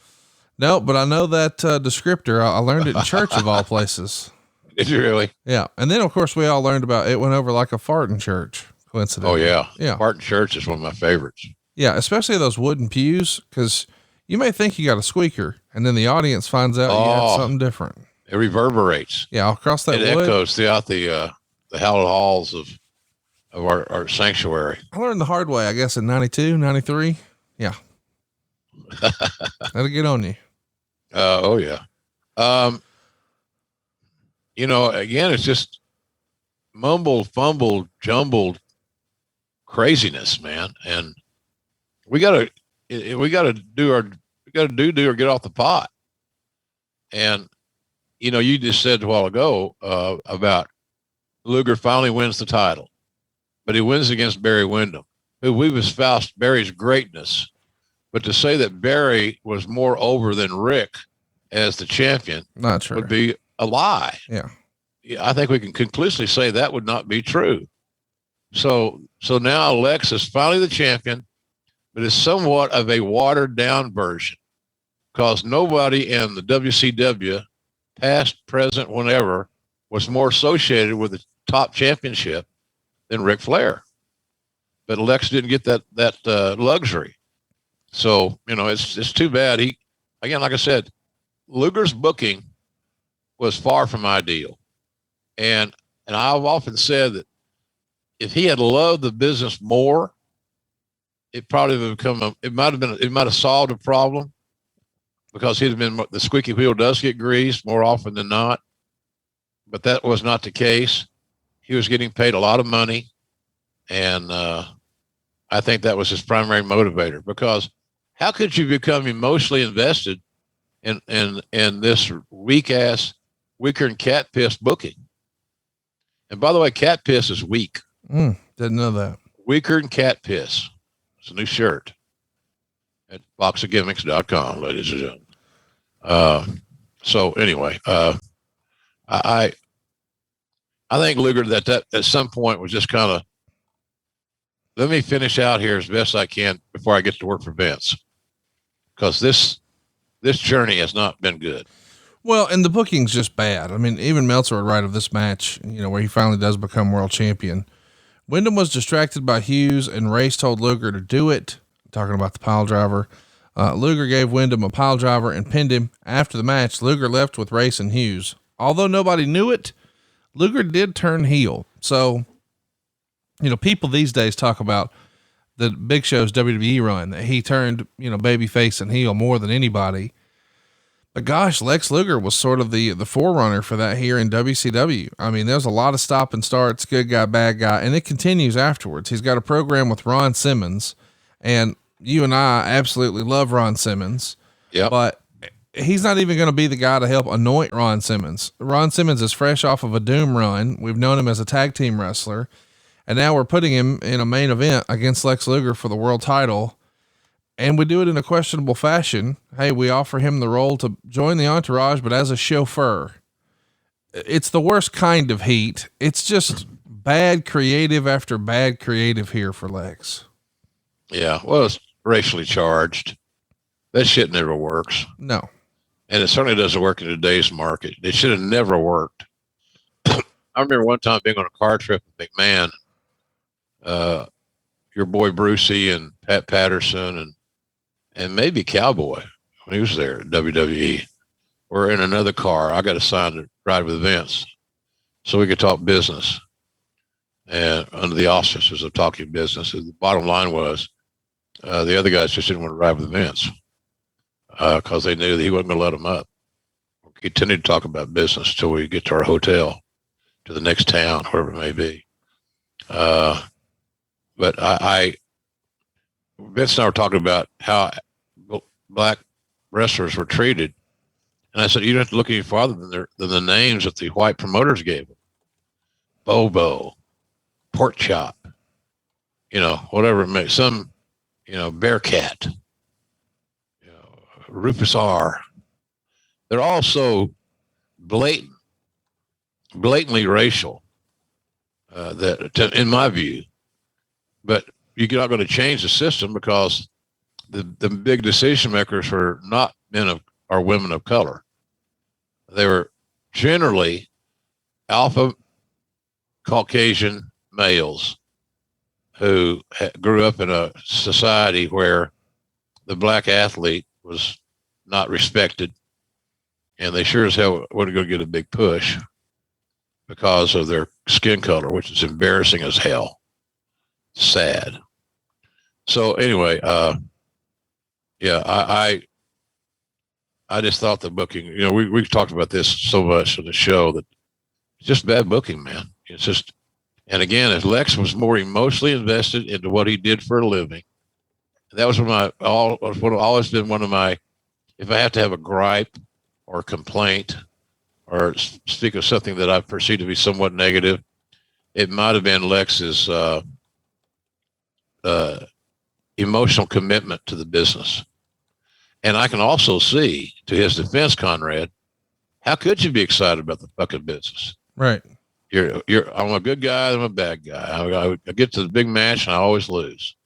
No, but I know that descriptor. I learned it in church of all places. Did you really? Yeah. And then of course we all learned about it went over like a fart in church. Coincidentally. Oh yeah. Yeah. Fart in church is one of my favorites. Yeah. Especially those wooden pews. Cause you may think you got a squeaker and then the audience finds out you got something different. It reverberates. Yeah. Across that it wood. Echoes throughout the hallowed halls of our sanctuary. I learned the hard way, I guess in 92, 93. Yeah. That'll get on you. Oh yeah. Again, it's just mumbled, fumbled, jumbled craziness, man. And we gotta do or get off the pot. And, you just said a while ago, about Luger finally wins the title, but he wins against Barry Windham, who we've espoused Barry's greatness. But to say that Barry was more over than Rick as the champion not true. Would be a lie. Yeah. I think we can conclusively say that would not be true. So now Lex is finally the champion, but it's somewhat of a watered down version because nobody in the WCW, past, present, whenever, was more associated with the top championship than Ric Flair. But Lex didn't get that luxury. So, it's too bad. He, again, like I said, Luger's booking was far from ideal. And I've often said that if he had loved the business more, it probably would have it might have solved a problem because he'd have been, the squeaky wheel does get greased more often than not, but that was not the case. He was getting paid a lot of money. And, I think that was his primary motivator because how could you become emotionally invested in this weaker than cat piss booking? And by the way, cat piss is weak. Didn't know that. Weaker than cat piss. It's a new shirt at boxofgimmicks.com, ladies and gentlemen. So anyway, I think Luger that at some point was just kind of, let me finish out here as best I can before I get to work for Vince. Because this journey has not been good. Well, and the booking's just bad. I mean, even Meltzer would write of this match, where he finally does become world champion. Wyndham was distracted by Hughes and Race told Luger to do it. Talking about the pile driver. Luger gave Wyndham a pile driver and pinned him. After the match, Luger left with Race and Hughes. Although nobody knew it, Luger did turn heel. So, people these days talk about the Big Show's WWE run, that he turned, babyface and heel more than anybody. But gosh, Lex Luger was sort of the forerunner for that here in WCW. I mean, there's a lot of stop and starts, good guy, bad guy, and it continues afterwards. He's got a program with Ron Simmons, and you and I absolutely love Ron Simmons. Yeah. But he's not even going to be the guy to help anoint Ron Simmons. Ron Simmons is fresh off of a Doom run. We've known him as a tag team wrestler, and now we're putting him in a main event against Lex Luger for the world title. And we do it in a questionable fashion. Hey, we offer him the role to join the entourage, but as a chauffeur. It's the worst kind of heat. It's just bad creative after bad creative here for Lex. Yeah. Well, it's racially charged. That shit never works. No. And it certainly doesn't work in today's market. It should have never worked. I remember one time being on a car trip with McMahon, your boy Brucey and Pat Patterson and maybe Cowboy when he was there at WWE. We're in another car. I got assigned to ride with Vince so we could talk business and under the auspices of talking business. The bottom line was the other guys just didn't want to ride with Vince because they knew that he wasn't going to let them up. We continued to talk about business till we get to our hotel, to the next town, wherever it may be. But Vince and I were talking about how black wrestlers were treated. And I said, you don't have to look any farther than the names that the white promoters gave them. Bobo, Pork Chop, whatever it may, some, Bearcat, Rufus R. They're all so blatantly racial, that in my view, but you're not going to change the system because the big decision makers were not men or women of color. They were generally alpha Caucasian males who grew up in a society where the black athlete was not respected, and they sure as hell weren't going to get a big push because of their skin color, which is embarrassing as hell. Sad. So anyway, I just thought the booking, we talked about this so much on the show that it's just bad booking, man. It's just, and again, if Lex was more emotionally invested into what he did for a living, that was always been one of my, if I have to have a gripe or complaint or speak of something that I perceive to be somewhat negative, it might have been Lex's emotional commitment to the business. And I can also see, to his defense, Conrad, how could you be excited about the fucking business? Right. I'm a good guy. I'm a bad guy. I get to the big match and I always lose.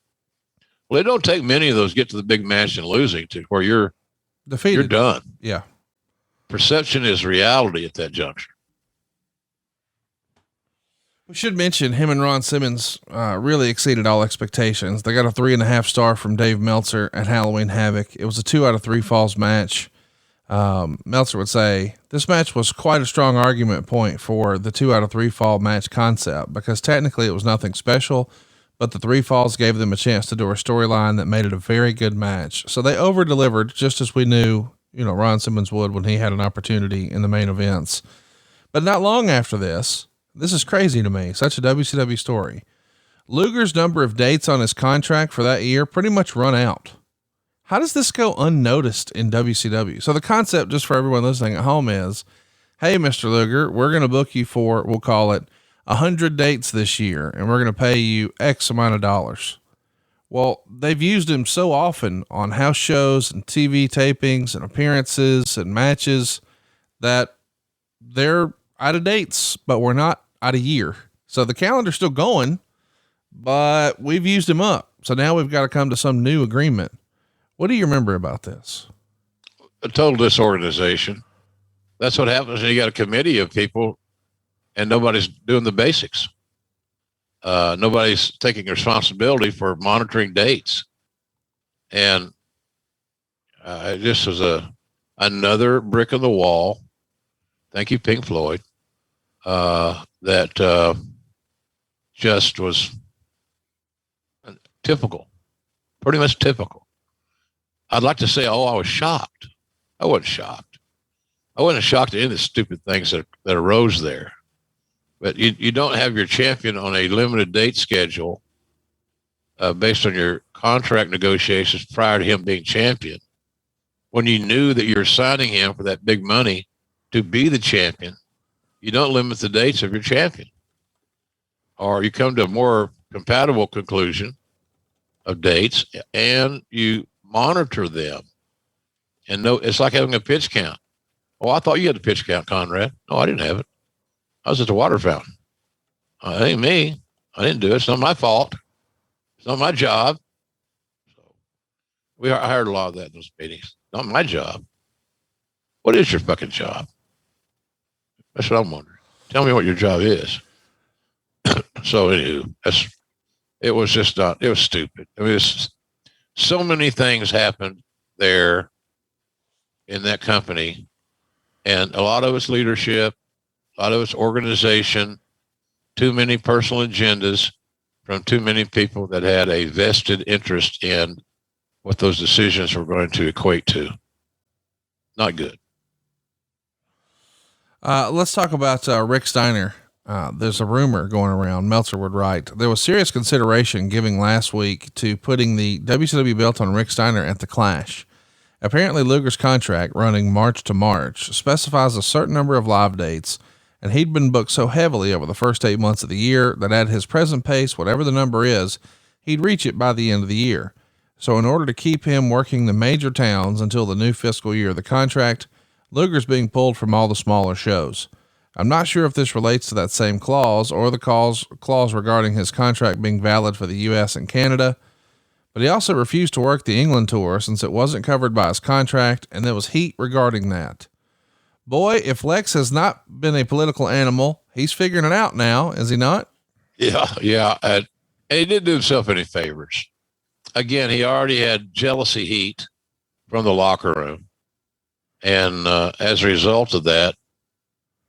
Well, it don't take many of those get to the big match and losing to where you're defeated. You're done. Yeah. Perception is reality at that juncture. We should mention him and Ron Simmons really exceeded all expectations. They got a 3.5 star from Dave Meltzer at Halloween Havoc. It was a 2 out of 3 falls match. Meltzer would say this match was quite a strong argument point for the 2 out of 3 fall match concept, because technically it was nothing special, but the 3 falls gave them a chance to do a storyline that made it a very good match. So they over delivered, just as we knew, Ron Simmons would when he had an opportunity in the main events. But not long after this is crazy to me. Such a WCW story. Luger's number of dates on his contract for that year pretty much run out. How does this go unnoticed in WCW? So the concept, just for everyone listening at home, is, hey, Mr. Luger, we're going to book you for, we'll call it 100 dates this year, and we're going to pay you X amount of dollars. Well, they've used him so often on house shows and TV tapings and appearances and matches that they're out of dates, but we're not out of year. So the calendar's still going, but we've used him up. So now we've got to come to some new agreement. What do you remember about this? A total disorganization. That's what happens when you got a committee of people and nobody's doing the basics. Nobody's taking responsibility for monitoring dates. And this was another brick in the wall. Thank you, Pink Floyd. That just was Typical, pretty much typical. I'd like to say, oh, I was shocked. I wasn't shocked. I wasn't shocked at any of the stupid things that arose there. But you don't have your champion on a limited date schedule based on your contract negotiations prior to him being champion, when you knew that you're signing him for that big money to be the champion. You don't limit the dates of your champion, or you come to a more compatible conclusion of dates and you monitor them. And no, it's like having a pitch count. Oh, I thought you had a pitch count, Conrad. No, I didn't have it. I was at the water fountain. It ain't me. I didn't do it. It's not my fault. It's not my job. So I heard a lot of that in those meetings. Not my job. What is your fucking job? That's what I'm wondering. Tell me what your job is. So anywho, it was stupid. I mean, so many things happened there in that company, and a lot of it's leadership, a lot of it's organization, too many personal agendas from too many people that had a vested interest in what those decisions were going to equate to. Not good. Let's talk about Rick Steiner. There's a rumor going around, Meltzer would write, there was serious consideration giving last week to putting the WCW belt on Rick Steiner at the Clash. Apparently Luger's contract, running March to March, specifies a certain number of live dates, and he'd been booked so heavily over the first 8 months of the year that at his present pace, whatever the number is, he'd reach it by the end of the year. So in order to keep him working the major towns until the new fiscal year of the contract, Luger's being pulled from all the smaller shows. I'm not sure if this relates to that same clause or the clause regarding his contract being valid for the US and Canada, but he also refused to work the England tour since it wasn't covered by his contract, and there was heat regarding that. Boy, if Lex has not been a political animal, he's figuring it out now, is he not? Yeah. And he didn't do himself any favors. Again, he already had jealousy heat from the locker room. And as a result of that,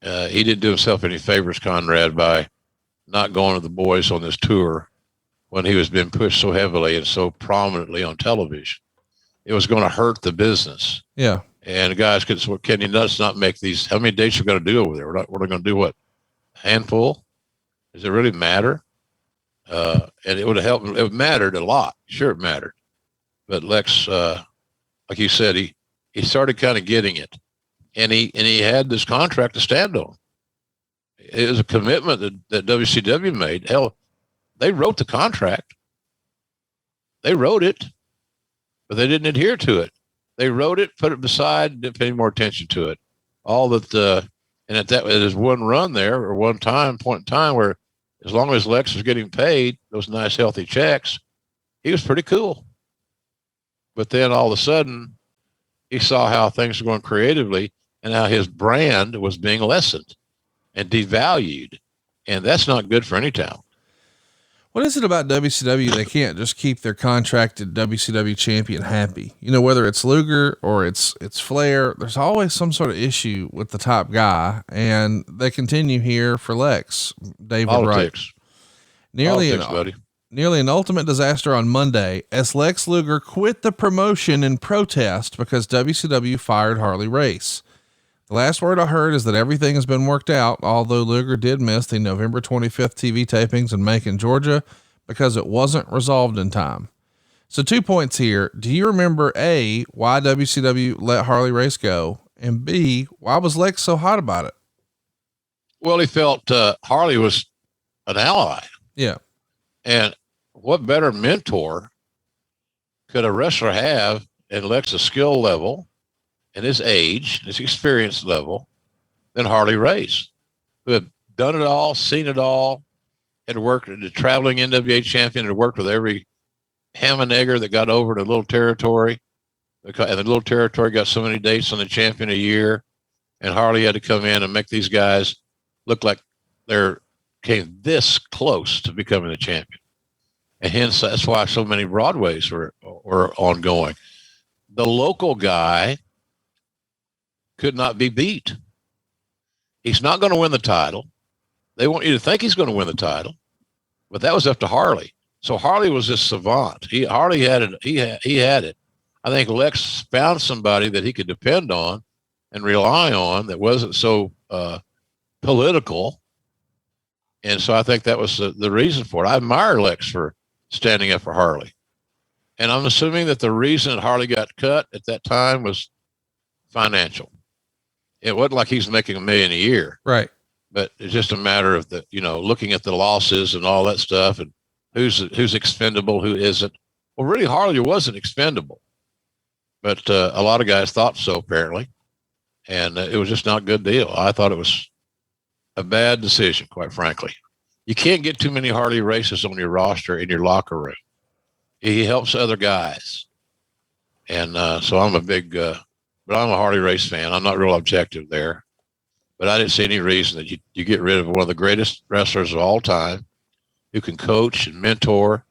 he didn't do himself any favors, Conrad, by not going to the boys on this tour when he was being pushed so heavily and so prominently on television. It was going to hurt the business. Yeah. And the guys could say, well, can you not make these? How many dates are we going to do over there? We're going to do what? A handful? Does it really matter? And it would have helped. It mattered a lot. Sure, it mattered. But Lex, like you said, he started kind of getting it, and he had this contract to stand on. It was a commitment that WCW made. Hell, they wrote the contract. They wrote it, but they didn't adhere to it. They wrote it, put it beside, didn't pay any more attention to it. All that, and at there's one run there, or point in time where, as long as Lex was getting paid those nice healthy checks, he was pretty cool. But then all of a sudden, he saw how things were going creatively and how his brand was being lessened and devalued. And that's not good for any town. What is it about WCW? They can't just keep their contracted WCW champion happy. You know, whether it's Luger or it's Flair, there's always some sort of issue with the top guy, and they continue here for Lex. David Politics. Wright. Nearly an ultimate disaster on Monday as Lex Luger quit the promotion in protest because WCW fired Harley Race. The last word I heard is that everything has been worked out, although Luger did miss the November 25th TV tapings in Macon, Georgia, because it wasn't resolved in time. So 2 points here. Do you remember A, why WCW let Harley Race go? And B, why was Lex so hot about it? Well, he felt Harley was an ally. Yeah. And what better mentor could a wrestler have in Lex's skill level and his age, his experience level, than Harley Race, who had done it all, seen it all, had worked as a traveling NWA champion, had worked with every ham and egger that got over to Little Territory. And the Little Territory got so many dates on the champion a year, and Harley had to come in and make these guys look like came this close to becoming a champion. And hence, that's why so many Broadways were ongoing. The local guy could not be beat. He's not going to win the title. They want you to think he's going to win the title, but that was up to Harley. So Harley was this savant. Harley had it. He had it. I think Lex found somebody that he could depend on and rely on that wasn't so political. And so I think that was the reason for it. I admire Lex for standing up for Harley. And I'm assuming that the reason that Harley got cut at that time was financial. It wasn't like he's making $1 million a year. Right. But it's just a matter of looking at the losses and all that stuff and who's expendable, who isn't. Well, really, Harley wasn't expendable, but a lot of guys thought so apparently. And it was just not a good deal. I thought it was a bad decision, quite frankly. You can't get too many Harley races on your roster in your locker room. He helps other guys. And so I'm but I'm a Harley race fan. I'm not real objective there, but I didn't see any reason that you get rid of one of the greatest wrestlers of all time who can coach and mentor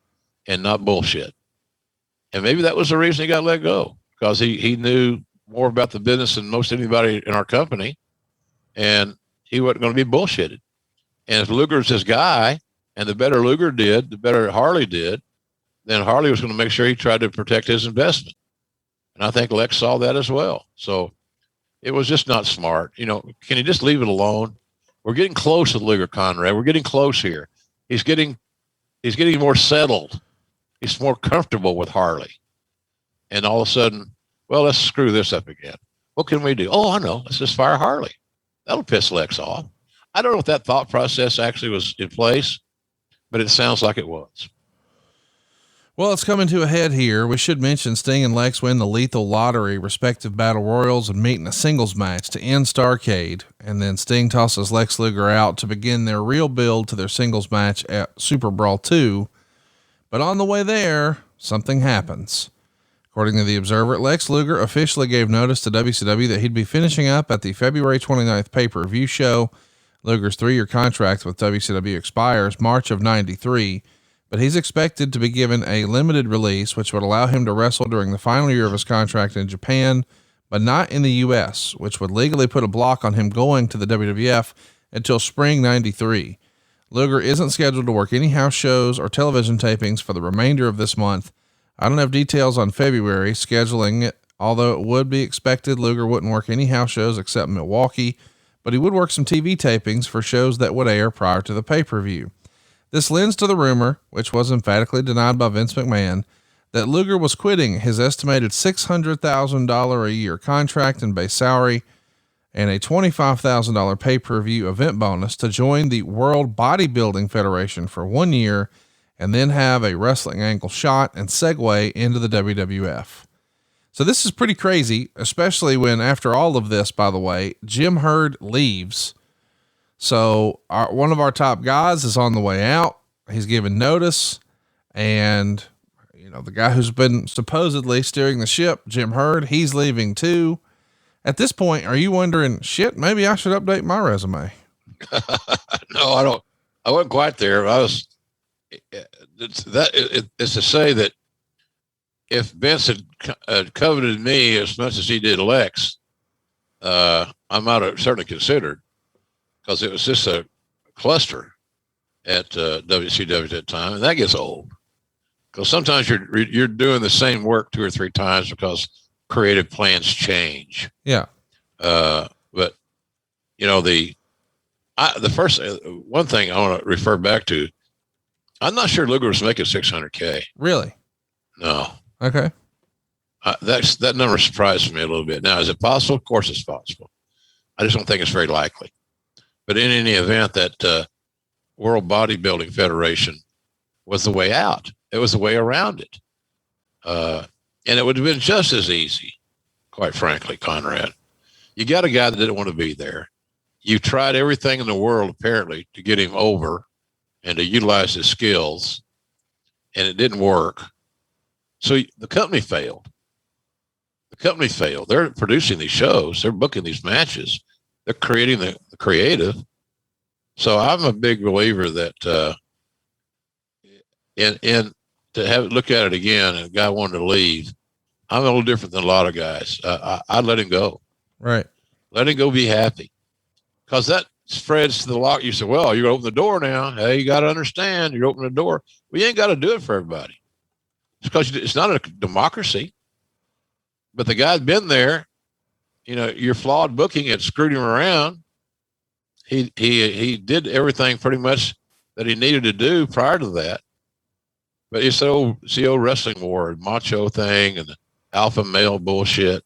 and not bullshit. And maybe that was the reason he got let go, because he knew more about the business than most anybody in our company, and he wasn't going to be bullshitted. And if Luger's his guy, and the better Luger did, the better Harley did, then Harley was going to make sure he tried to protect his investment. And I think Lex saw that as well. So it was just not smart. Can you just leave it alone? We're getting close with Luger, Conrad. We're getting close here. He's getting more settled. He's more comfortable with Harley. And all of a sudden, well, let's screw this up again. What can we do? Oh, I know. Let's just fire Harley. That'll piss Lex off. I don't know if that thought process actually was in place, but it sounds like it was. Well, it's coming to a head here. We should mention Sting and Lex win the Lethal Lottery respective battle royals and meet in a singles match to end Starrcade. And then Sting tosses Lex Luger out to begin their real build to their singles match at SuperBrawl II. But on the way there, something happens. According to the Observer, Lex Luger officially gave notice to WCW that he'd be finishing up at the February 29th pay-per-view show. Luger's 3-year contract with WCW expires March of '93. But he's expected to be given a limited release, which would allow him to wrestle during the final year of his contract in Japan, but not in the U.S., which would legally put a block on him going to the WWF until spring '93. Luger isn't scheduled to work any house shows or television tapings for the remainder of this month. I don't have details on February scheduling it, although it would be expected Luger wouldn't work any house shows except Milwaukee, but he would work some TV tapings for shows that would air prior to the pay-per-view. This lends to the rumor, which was emphatically denied by Vince McMahon, that Luger was quitting his estimated $600,000 a year contract and base salary and a $25,000 pay-per-view event bonus to join the World Bodybuilding Federation for 1 year and then have a wrestling angle shot and segue into the WWF. So this is pretty crazy, especially when after all of this, by the way, Jim Herd leaves. So one of our top guys is on the way out. He's given notice, and the guy who's been supposedly steering the ship, Jim Herd, he's leaving too. At this point, are you wondering, shit, maybe I should update my resume? No, I don't. I wasn't quite there. It's to say that if Vince had coveted me as much as he did Lex, I might have certainly considered, because it was just a cluster at WCW at that time, and that gets old. Because sometimes you're doing the same work 2 or 3 times because creative plans change. Yeah. But the first one thing I want to refer back to, I'm not sure Luger was making $600K. Really? No. Okay. That number surprised me a little bit. Now, is it possible? Of course it's possible. I just don't think it's very likely. But in any event, that World Bodybuilding Federation was the way out. It was the way around it. And it would have been just as easy, quite frankly, Conrad. You got a guy that didn't want to be there. You tried everything in the world, apparently, to get him over and to utilize his skills, and it didn't work. So the company failed. They're producing these shows. They're booking these matches. They're creating the creative. So I'm a big believer that in to have it look at it again, and a guy wanted to leave, I'm a little different than a lot of guys. I'd let him go. Right. Let him go be happy. Because that spreads to the lock. You say, well, you're open the door now. Hey, you got to understand, you're opening the door. Well, you ain't got to do it for everybody. It's because it's not a democracy. But the guy's been there. You know, your flawed booking had screwed him around. He did everything pretty much that he needed to do prior to that. But it's the old wrestling war, macho thing, and the alpha male bullshit.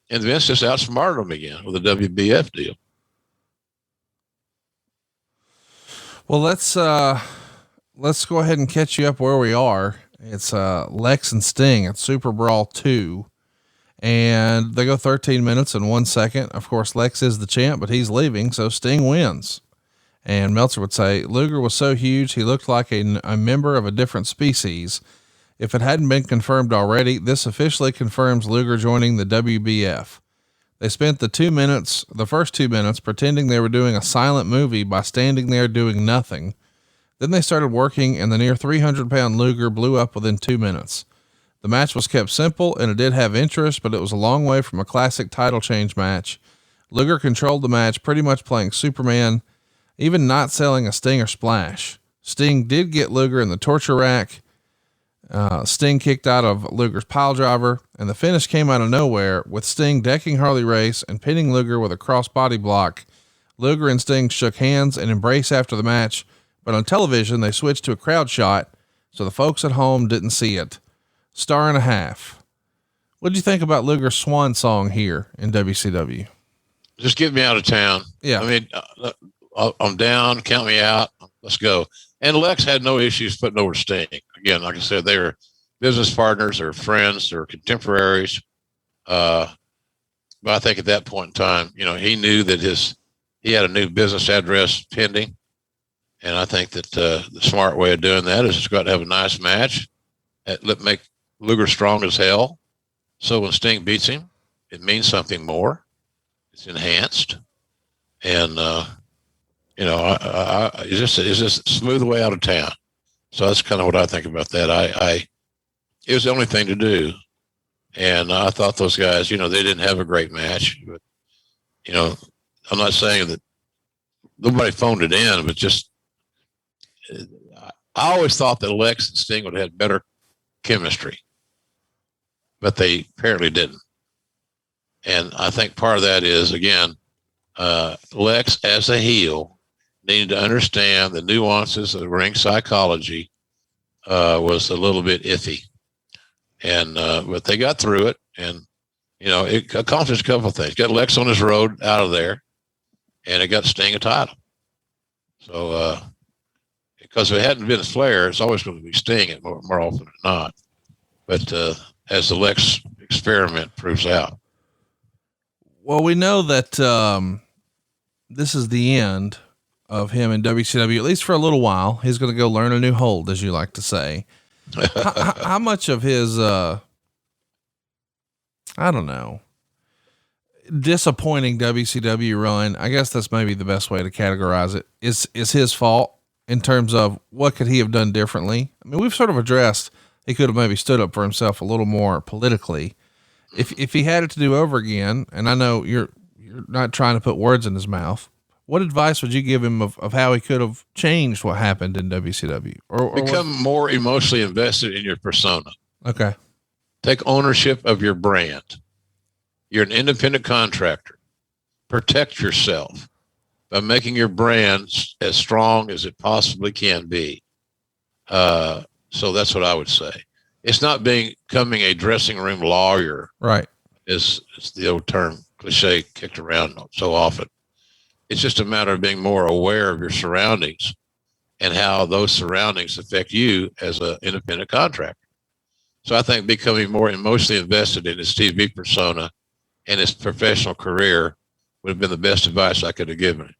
And Vince just outsmarted him again with the WBF deal. Well, let's go ahead and catch you up where we are. It's Lex and Sting at SuperBrawl II, and they go 13 minutes and 1 second. Of course, Lex is the champ, but he's leaving, so Sting wins. And Meltzer would say, Luger was so huge, he looked like a member of a different species. If it hadn't been confirmed already, this officially confirms Luger joining the WBF. They spent the first 2 minutes, pretending they were doing a silent movie by standing there doing nothing. Then they started working, and the near 300-pound Luger blew up within 2 minutes. The match was kept simple, and it did have interest, but it was a long way from a classic title change match. Luger controlled the match, pretty much playing Superman, even not selling a Stinger splash. Sting did get Luger in the torture rack. Sting kicked out of Luger's pile driver, and the finish came out of nowhere with Sting decking Harley Race and pinning Luger with a cross-body block. Luger and Sting shook hands and embraced after the match, but on television they switched to a crowd shot, so the folks at home didn't see it. 1.5 stars. What'd you think about Luger's swan song here in WCW? Just get me out of town. Yeah. I mean, I'm down. Count me out. Let's go. And Lex had no issues putting over Sting. Again, like I said, they were business partners, or friends, or contemporaries. But I think at that point in time, you know, he knew that he had a new business address pending. And I think that the smart way of doing that is just go out and have a nice match. Make Luger strong as hell. So when Sting beats him, it means something more. It's enhanced. And, you know, it's just a smooth way out of town. So that's kind of what I think about that. It was the only thing to do. And I thought those guys, you know, they didn't have a great match, but, you know, I'm not saying that nobody phoned it in, but just, I always thought that Lex and Sting would have had better chemistry, but they apparently didn't. And I think part of that is, again, Lex as a heel needed to understand the nuances of ring psychology was a little bit iffy. And but they got through it, and, you know, it accomplished a couple of things. Got Lex on his road out of there, and it got Sting a title. So, because if it hadn't been Flair, it's always going to be Sting more often than not. But as the Lex experiment proves out. Well, we know that this is the end of him in WCW, at least for a little while. He's going to go learn a new hold, as you like to say. how much of his, I don't know, disappointing WCW run, I guess that's maybe the best way to categorize it, is his fault in terms of what could he have done differently? I mean, we've sort of addressed he could have maybe stood up for himself a little more politically. If he had it to do over again, and I know you're not trying to put words in his mouth, what advice would you give him of how he could have changed what happened in WCW? Or become more emotionally invested in your persona. Okay. Take ownership of your brand. You're an independent contractor. Protect yourself by making your brand as strong as it possibly can be. So that's what I would say. It's not becoming a dressing room lawyer. Right. Is the old term cliche kicked around so often. It's just a matter of being more aware of your surroundings and how those surroundings affect you as an independent contractor. So I think becoming more emotionally invested in his TV persona and his professional career would have been the best advice I could have given him.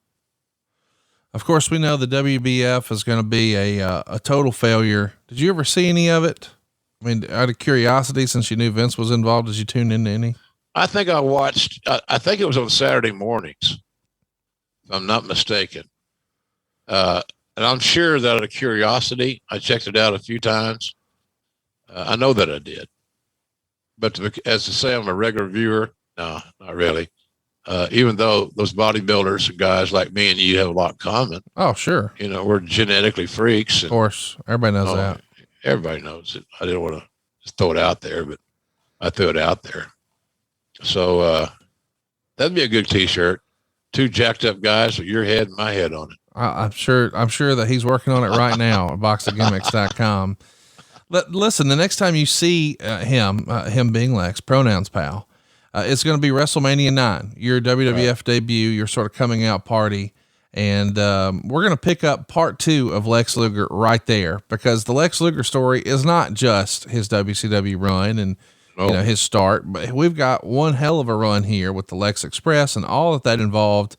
Of course, we know the WBF is going to be a total failure. Did you ever see any of it? I mean, out of curiosity, since you knew Vince was involved, did you tune into any? I think I watched, I think it was on Saturday mornings, if I'm not mistaken. And I'm sure that out of curiosity, I checked it out a few times. I know that I did. But as to say I'm a regular viewer, no, not really. even though those bodybuilders and guys like me and you have a lot in common. Oh, sure. You know, we're genetically freaks. Of course. Everybody knows that. Everybody knows it. I didn't want to just throw it out there, but I threw it out there. So that'd be a good T-shirt. 2 jacked up guys with your head and my head on it. I'm sure that he's working on it right now at boxofgimmicks.com. Listen, the next time you see him being Lex, pronouns pal, it's going to be WrestleMania 9, your WWF debut, your sort of coming out party. And we're going to pick up part 2 of Lex Luger right there, because the Lex Luger story is not just his WCW run and his start, but we've got one hell of a run here with the Lex Express and all that involved,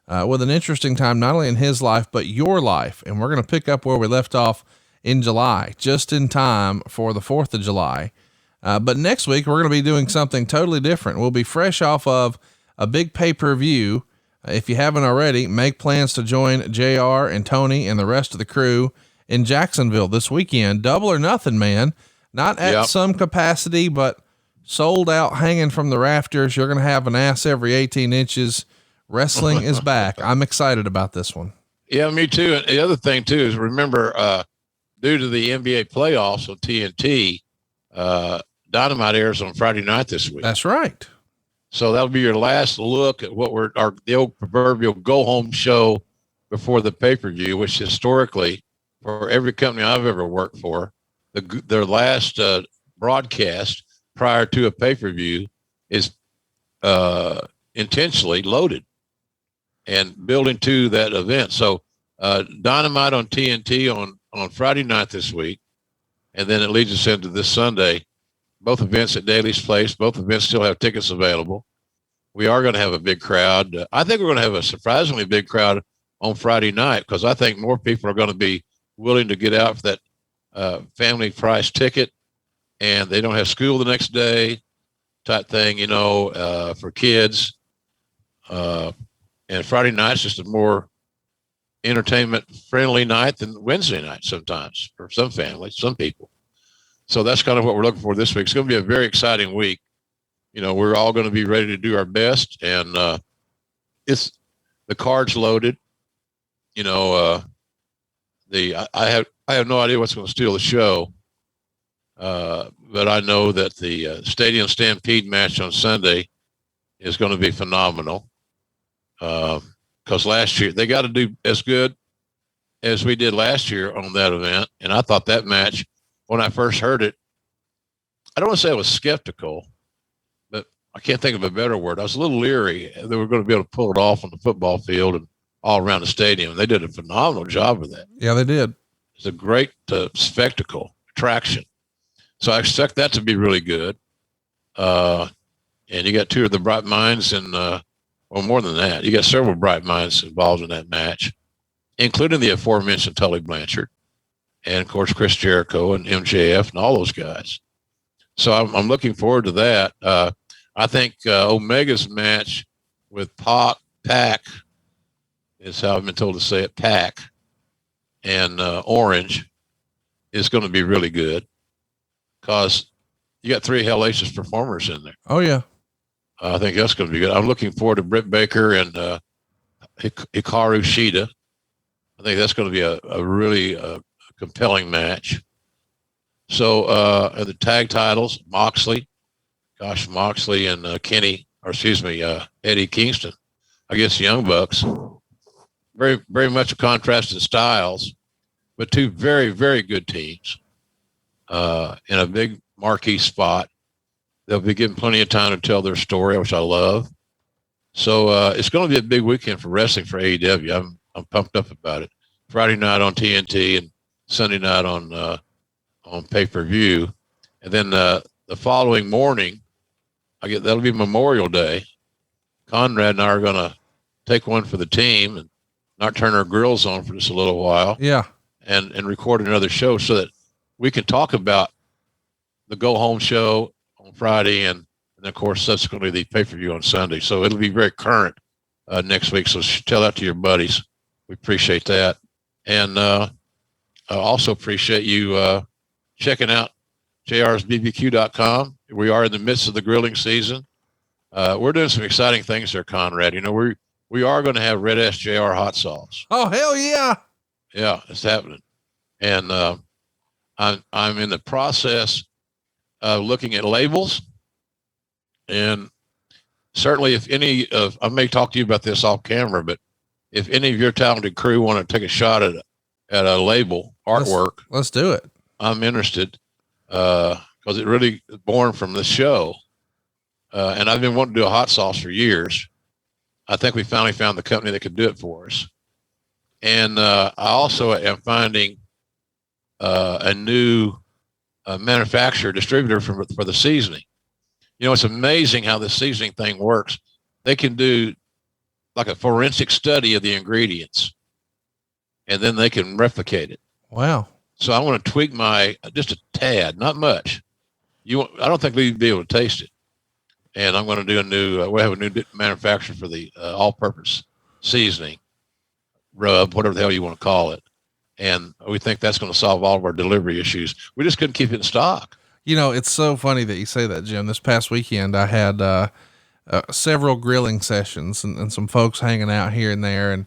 with an interesting time, not only in his life, but your life. And we're going to pick up where we left off in July, just in time for the 4th of July. But next week we're going to be doing something totally different. We'll be fresh off of a big pay-per-view. If you haven't already, make plans to join JR and Tony and the rest of the crew in Jacksonville this weekend. Double or nothing, man. Not at some capacity, but sold out, hanging from the rafters. You're going to have an ass every 18 inches. Wrestling is back. I'm excited about this one. Yeah, me too. And the other thing too is, remember, due to the NBA playoffs on TNT, Dynamite airs on Friday night this week. That's right. So that'll be your last look at what the old proverbial go home show before the pay-per-view, which historically, for every company I've ever worked for, their last broadcast prior to a pay-per-view is intentionally loaded and building to that event. So Dynamite on TNT on Friday night this week, and then it leads us into this Sunday. Both events at Daly's Place. Both events still have tickets available. We are going to have a big crowd. I think we're going to have a surprisingly big crowd on Friday night, because I think more people are going to be willing to get out for that family price ticket, and they don't have school the next day type thing, for kids. And Friday night's just a more entertainment friendly night than Wednesday night sometimes for some families, some people. So that's kind of what we're looking for this week. It's going to be a very exciting week. We're all going to be ready to do our best, and it's the card's loaded. I have no idea what's going to steal the show, but I know that the Stadium Stampede match on Sunday is going to be phenomenal. Because last year they got to do as good as we did last year on that event, and I thought that match, when I first heard it, I don't want to say I was skeptical, but I can't think of a better word. I was a little leery they were going to be able to pull it off on the football field and all around the stadium. They did a phenomenal job of that. Yeah, they did. It's a great spectacle, attraction. So I expect that to be really good. And you got 2 of the bright minds, and well, more than that, you got several bright minds involved in that match, including the aforementioned Tully Blanchard, and of course Chris Jericho and MJF and all those guys. So I'm looking forward to that. I think Omega's match with Pac is how I've been told to say it, Pac, and Orange is going to be really good, because you got 3 hellacious performers in there. Oh yeah. I think that's going to be good. I'm looking forward to Britt Baker and Hikaru Shida. I think that's going to be a really compelling match. So the tag titles, Moxley and Eddie Kingston against the Young Bucks. Very, very much a contrast in styles, but 2 very, very good teams in a big marquee spot. They'll be given plenty of time to tell their story, which I love. So it's going to be a big weekend for wrestling for AEW. I'm pumped up about it. Friday night on TNT and Sunday night on pay-per-view, and then the following morning, that'll be Memorial Day. Conrad and I are going to take one for the team and not turn our grills on for just a little while. Yeah, and record another show so that we can talk about the go home show on Friday and of course subsequently the pay-per-view on Sunday. So it'll be very current next week. So tell that to your buddies. We appreciate that. And I also appreciate you checking out jrsbbq.com. We are in the midst of the grilling season. we're doing some exciting things there, Conrad. You know, we are going to have Red SJR hot sauce. Oh, hell yeah. Yeah, it's happening. And I'm in the process of looking at labels. And certainly if any of, I may talk to you about this off camera, but if any of your talented crew want to take a shot at a label artwork, let's do it. I'm interested, because it really is born from the show. And I've been wanting to do a hot sauce for years. I think we finally found the company that could do it for us. And I also am finding a new manufacturer, distributor for the seasoning. You know, it's amazing how the seasoning thing works. They can do like a forensic study of the ingredients, and then they can replicate it. Wow. So I want to tweak just a tad, not much. I don't think we'd be able to taste it. And I'm going to do we have a new manufacturer for the all-purpose seasoning rub, whatever the hell you want to call it. And we think that's going to solve all of our delivery issues. We just couldn't keep it in stock. You know, it's so funny that you say that, Jim. This past weekend, I had several grilling sessions and some folks hanging out here and there. And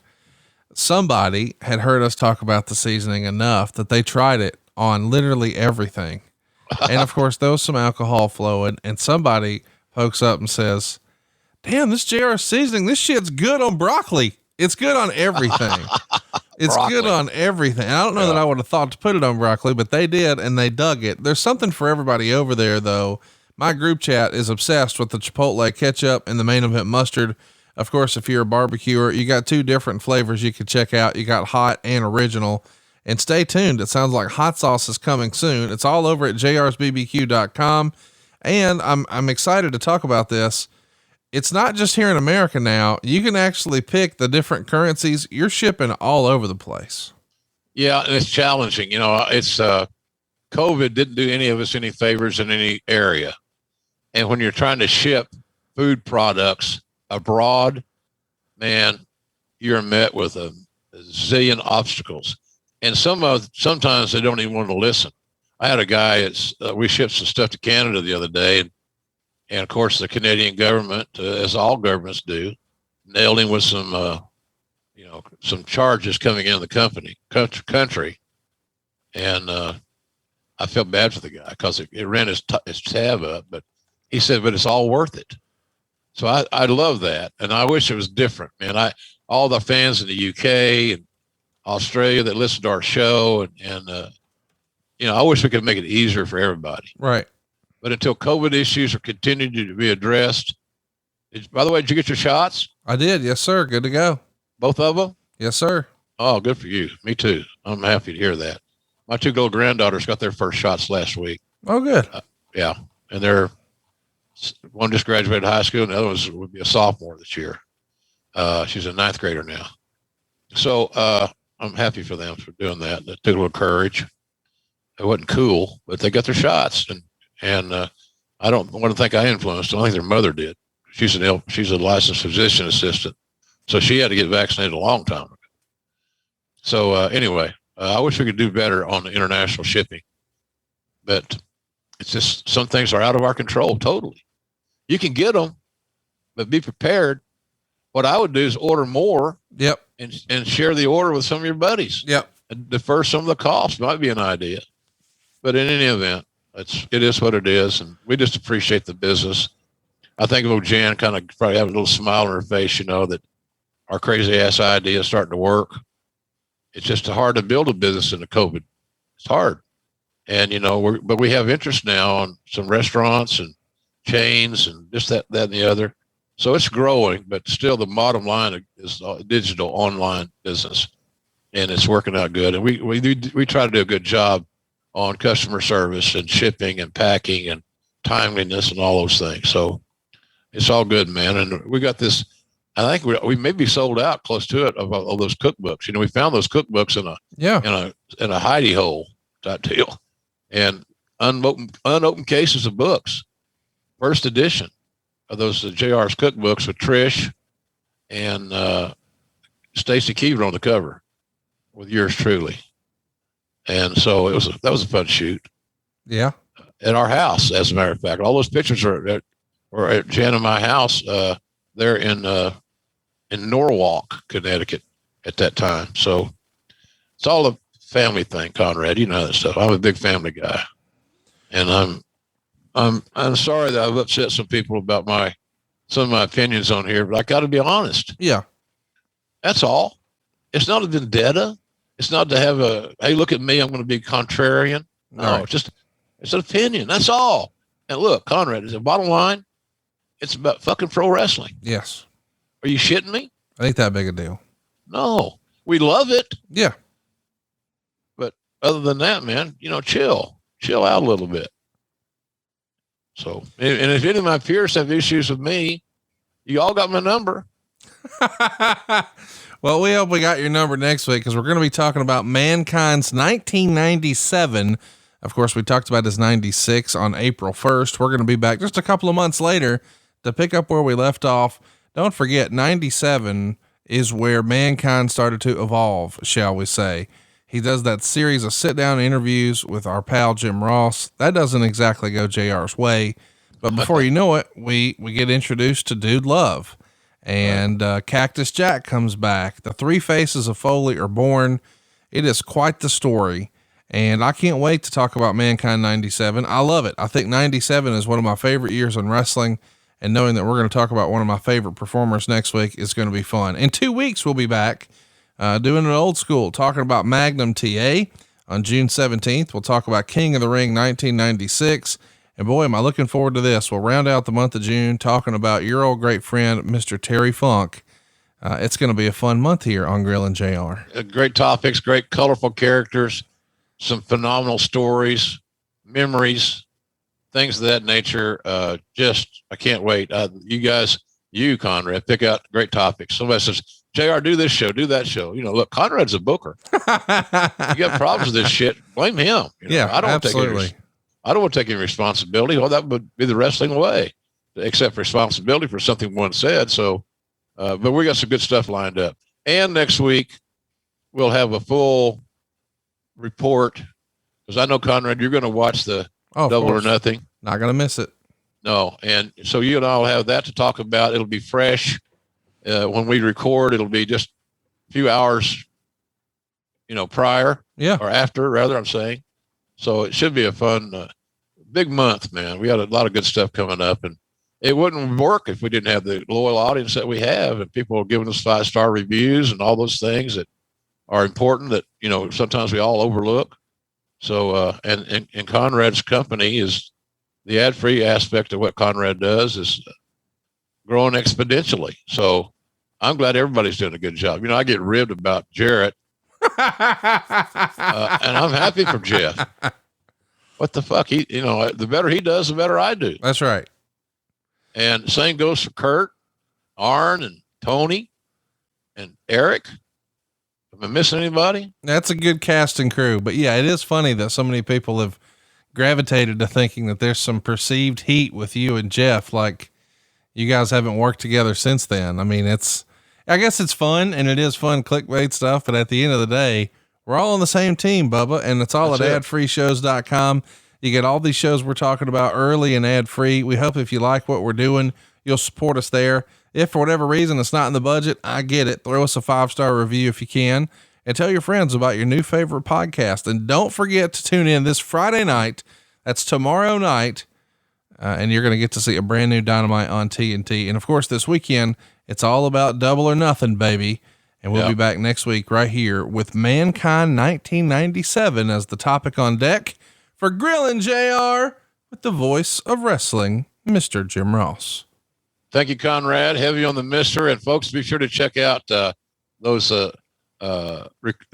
somebody had heard us talk about the seasoning enough that they tried it on literally everything. And of course, there was some alcohol flowing, and somebody pokes up and says, "Damn, this JR seasoning, this shit's good on broccoli. It's good on everything." It's Broccoli. good on everything. I don't know that I would have thought to put it on broccoli, but they did, and they dug it. There's something for everybody over there, though. My group chat is obsessed with the Chipotle ketchup and the Main Event mustard. Of course, if you're a barbecuer, you got two different flavors you can check out. You got hot and original. And stay tuned. It sounds like hot sauce is coming soon. It's all over at jrsbbq.com. And I'm excited to talk about this. It's not just here in America now. You can actually pick the different currencies. You're shipping all over the place. Yeah, and it's challenging. You know, it's COVID didn't do any of us any favors in any area. And when you're trying to ship food products abroad, man, you're met with a zillion obstacles. And sometimes they don't even want to listen. I had a guy, we shipped some stuff to Canada the other day, and of course the Canadian government, as all governments do, nailed him with some charges coming in the country. And I felt bad for the guy because it ran his tab up, but he said, but it's all worth it. So I love that. And I wish it was different, man. All the fans in the UK and Australia that listen to our show, and I wish we could make it easier for everybody. Right. But until COVID issues are continuing to be addressed, by the way, did you get your shots? I did. Yes, sir. Good to go. Both of them? Yes, sir. Oh, good for you. Me too. I'm happy to hear that. My two little granddaughters got their first shots last week. Oh, good. Yeah. And one just graduated high school, and the other would be a sophomore this year. She's a ninth grader now. So I'm happy for them for doing that. That took a little courage. It wasn't cool, but they got their shots. And I don't want to think I influenced them. I think their mother did. She's a licensed physician assistant. So she had to get vaccinated a long time ago. So anyway, I wish we could do better on the international shipping, but it's just some things are out of our control totally. You can get them, but be prepared. What I would do is order more. Yep. And share the order with some of your buddies. Yep. And defer some of the costs might be an idea. But in any event, it is what it is, and we just appreciate the business. I think little Jan kind of probably have a little smile on her face, that our crazy ass idea is starting to work. It's just hard to build a business in the COVID. It's hard. And, but we have interest now on some restaurants and chains and just that and the other. So it's growing, but still the bottom line is digital online business, and it's working out good. And we try to do a good job on customer service and shipping and packing and timeliness and all those things. So it's all good, man. And we got this, I think we may be sold out close to it of those cookbooks. We found those cookbooks in a hidey hole type deal, and unopened cases of books, first edition of those JR's cookbooks with Trish and Stacy Keever on the cover with yours truly. And so that was a fun shoot. Yeah. At our house, as a matter of fact. All those pictures are or at Jan and my house there in Norwalk, Connecticut at that time. So it's all a family thing, Conrad. You know that stuff. I'm a big family guy, and I'm sorry that I've upset some people about some of my opinions on here, but I got to be honest. Yeah, that's all. It's not a vendetta. It's not to have hey, look at me, I'm going to be contrarian. No, right. It's an opinion. That's all. And look, Conrad, is the bottom line, it's about fucking pro wrestling. Yes. Are you shitting me? Ain't that big a deal. No, we love it. Yeah. But other than that, man, chill out a little bit. So, and if any of my peers have issues with me, you all got my number. Well, we hope we got your number next week, because we're going to be talking about Mankind's 1997. Of course, we talked about his 96 on April 1st. We're going to be back just a couple of months later to pick up where we left off. Don't forget, 97 is where Mankind started to evolve, shall we say. He does that series of sit-down interviews with our pal Jim Ross. That doesn't exactly go JR's way, but before you know it, we get introduced to Dude Love. And Cactus Jack comes back. The three faces of Foley are born. It is quite the story. And I can't wait to talk about Mankind 97. I love it. I think 97 is one of my favorite years in wrestling. And knowing that we're going to talk about one of my favorite performers next week is going to be fun. In 2 weeks, we'll be back doing an old school, talking about Magnum TA on June 17th. We'll talk about King of the Ring 1996. And boy, am I looking forward to this. We'll round out the month of June talking about your old great friend, Mr. Terry Funk. It's going to be a fun month here on Grill and JR. Great topics, great colorful characters, some phenomenal stories, memories, things of that nature. I can't wait. You, Conrad, pick out great topics. Somebody says, JR, do this show, do that show. Look, Conrad's a booker. You got problems with this shit, blame him. Yeah, absolutely. I don't want to take any responsibility. Well, that would be the wrestling way, to accept responsibility for something one said. So, but we got some good stuff lined up. And next week we'll have a full report, because I know, Conrad, you're going to watch the Double or Nothing. Not going to miss it. No. And so you and I will have that to talk about. It'll be fresh. When we record, it'll be just a few hours, prior or after, rather, I'm saying. So it should be a fun, big month, man. We got a lot of good stuff coming up, and it wouldn't work if we didn't have the loyal audience that we have, and people are giving us 5-star reviews and all those things that are important that, sometimes we all overlook. So, and Conrad's company is the ad-free aspect of what Conrad does is growing exponentially. So I'm glad everybody's doing a good job. I get ribbed about Jarrett. And I'm happy for Jeff. What the fuck? The better he does, the better I do. That's right. And same goes for Kurt, Arn, and Tony, and Eric. Am I missing anybody? That's a good cast and crew. But yeah, it is funny that so many people have gravitated to thinking that there's some perceived heat with you and Jeff. Like, you guys haven't worked together since then. I mean, I guess it's fun, and it is fun clickbait stuff, but at the end of the day, we're all on the same team, Bubba, and it's all at adfreeshows.com. You get all these shows we're talking about early and ad free. We hope if you like what we're doing, you'll support us there. If for whatever reason it's not in the budget, I get it. Throw us a 5-star review if you can, and tell your friends about your new favorite podcast. And don't forget to tune in this Friday night. That's tomorrow night. And you're going to get to see a brand new Dynamite on TNT. And of course, this weekend, it's all about Double or Nothing, baby. And we'll be back next week right here with Mankind 1997 as the topic on deck for Grill and JR with the voice of wrestling, Mr. Jim Ross. Thank you, Conrad. Heavy on the mister. And folks, be sure to check out those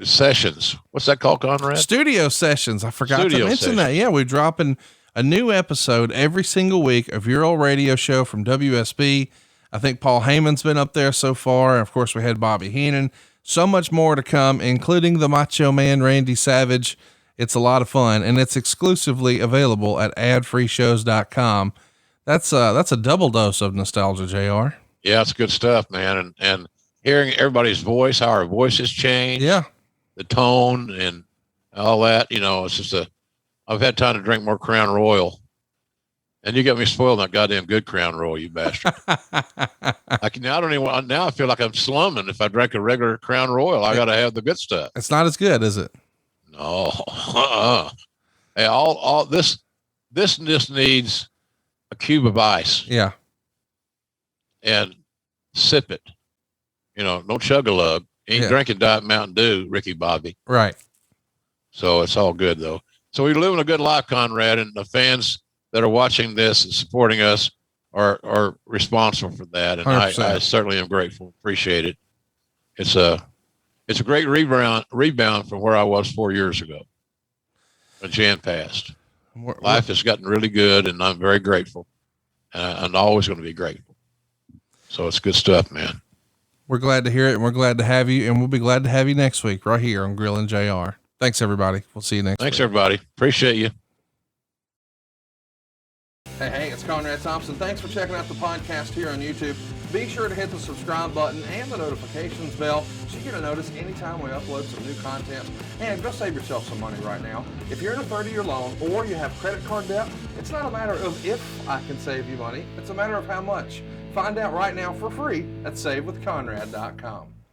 sessions. What's that called, Conrad? Studio sessions. I forgot to mention that. Yeah, we're dropping a new episode every single week of your old radio show from WSB. I think Paul Heyman's been up there so far. Of course, we had Bobby Heenan. So much more to come, including the Macho Man, Randy Savage. It's a lot of fun, and it's exclusively available at adfreeshows.com. That's a double dose of nostalgia, JR. Yeah, it's good stuff, man. And hearing everybody's voice, how our voices change. Yeah. The tone and all that, it's just I've had time to drink more Crown Royal And you got me spoiled on that goddamn good Crown Royal, you bastard. Now I feel like I'm slumming. If I drank a regular Crown Royal, I got to have the good stuff. It's not as good, is it? No. Hey, all this just needs a cube of ice. Yeah. And sip it. Don't chug a lug. Ain't drinking Diet Mountain Dew, Ricky Bobby. Right. So it's all good, though. So we're living a good life, Conrad, and the fans that are watching this and supporting us are responsible for that. And I certainly am grateful. Appreciate it. It's a great rebound from where I was 4 years ago when Jan passed. Life has gotten really good, and I'm very grateful. I'm always going to be grateful. So it's good stuff, man. We're glad to hear it, and we're glad to have you, and we'll be glad to have you next week right here on Grillin' JR. Thanks, everybody. We'll see you next week. Thanks, everybody. Appreciate you. Hey, it's Conrad Thompson. Thanks for checking out the podcast here on YouTube. Be sure to hit the subscribe button and the notifications bell so you get a notice anytime we upload some new content. And go save yourself some money right now. If you're in a 30-year loan or you have credit card debt, it's not a matter of if I can save you money. It's a matter of how much. Find out right now for free at SaveWithConrad.com.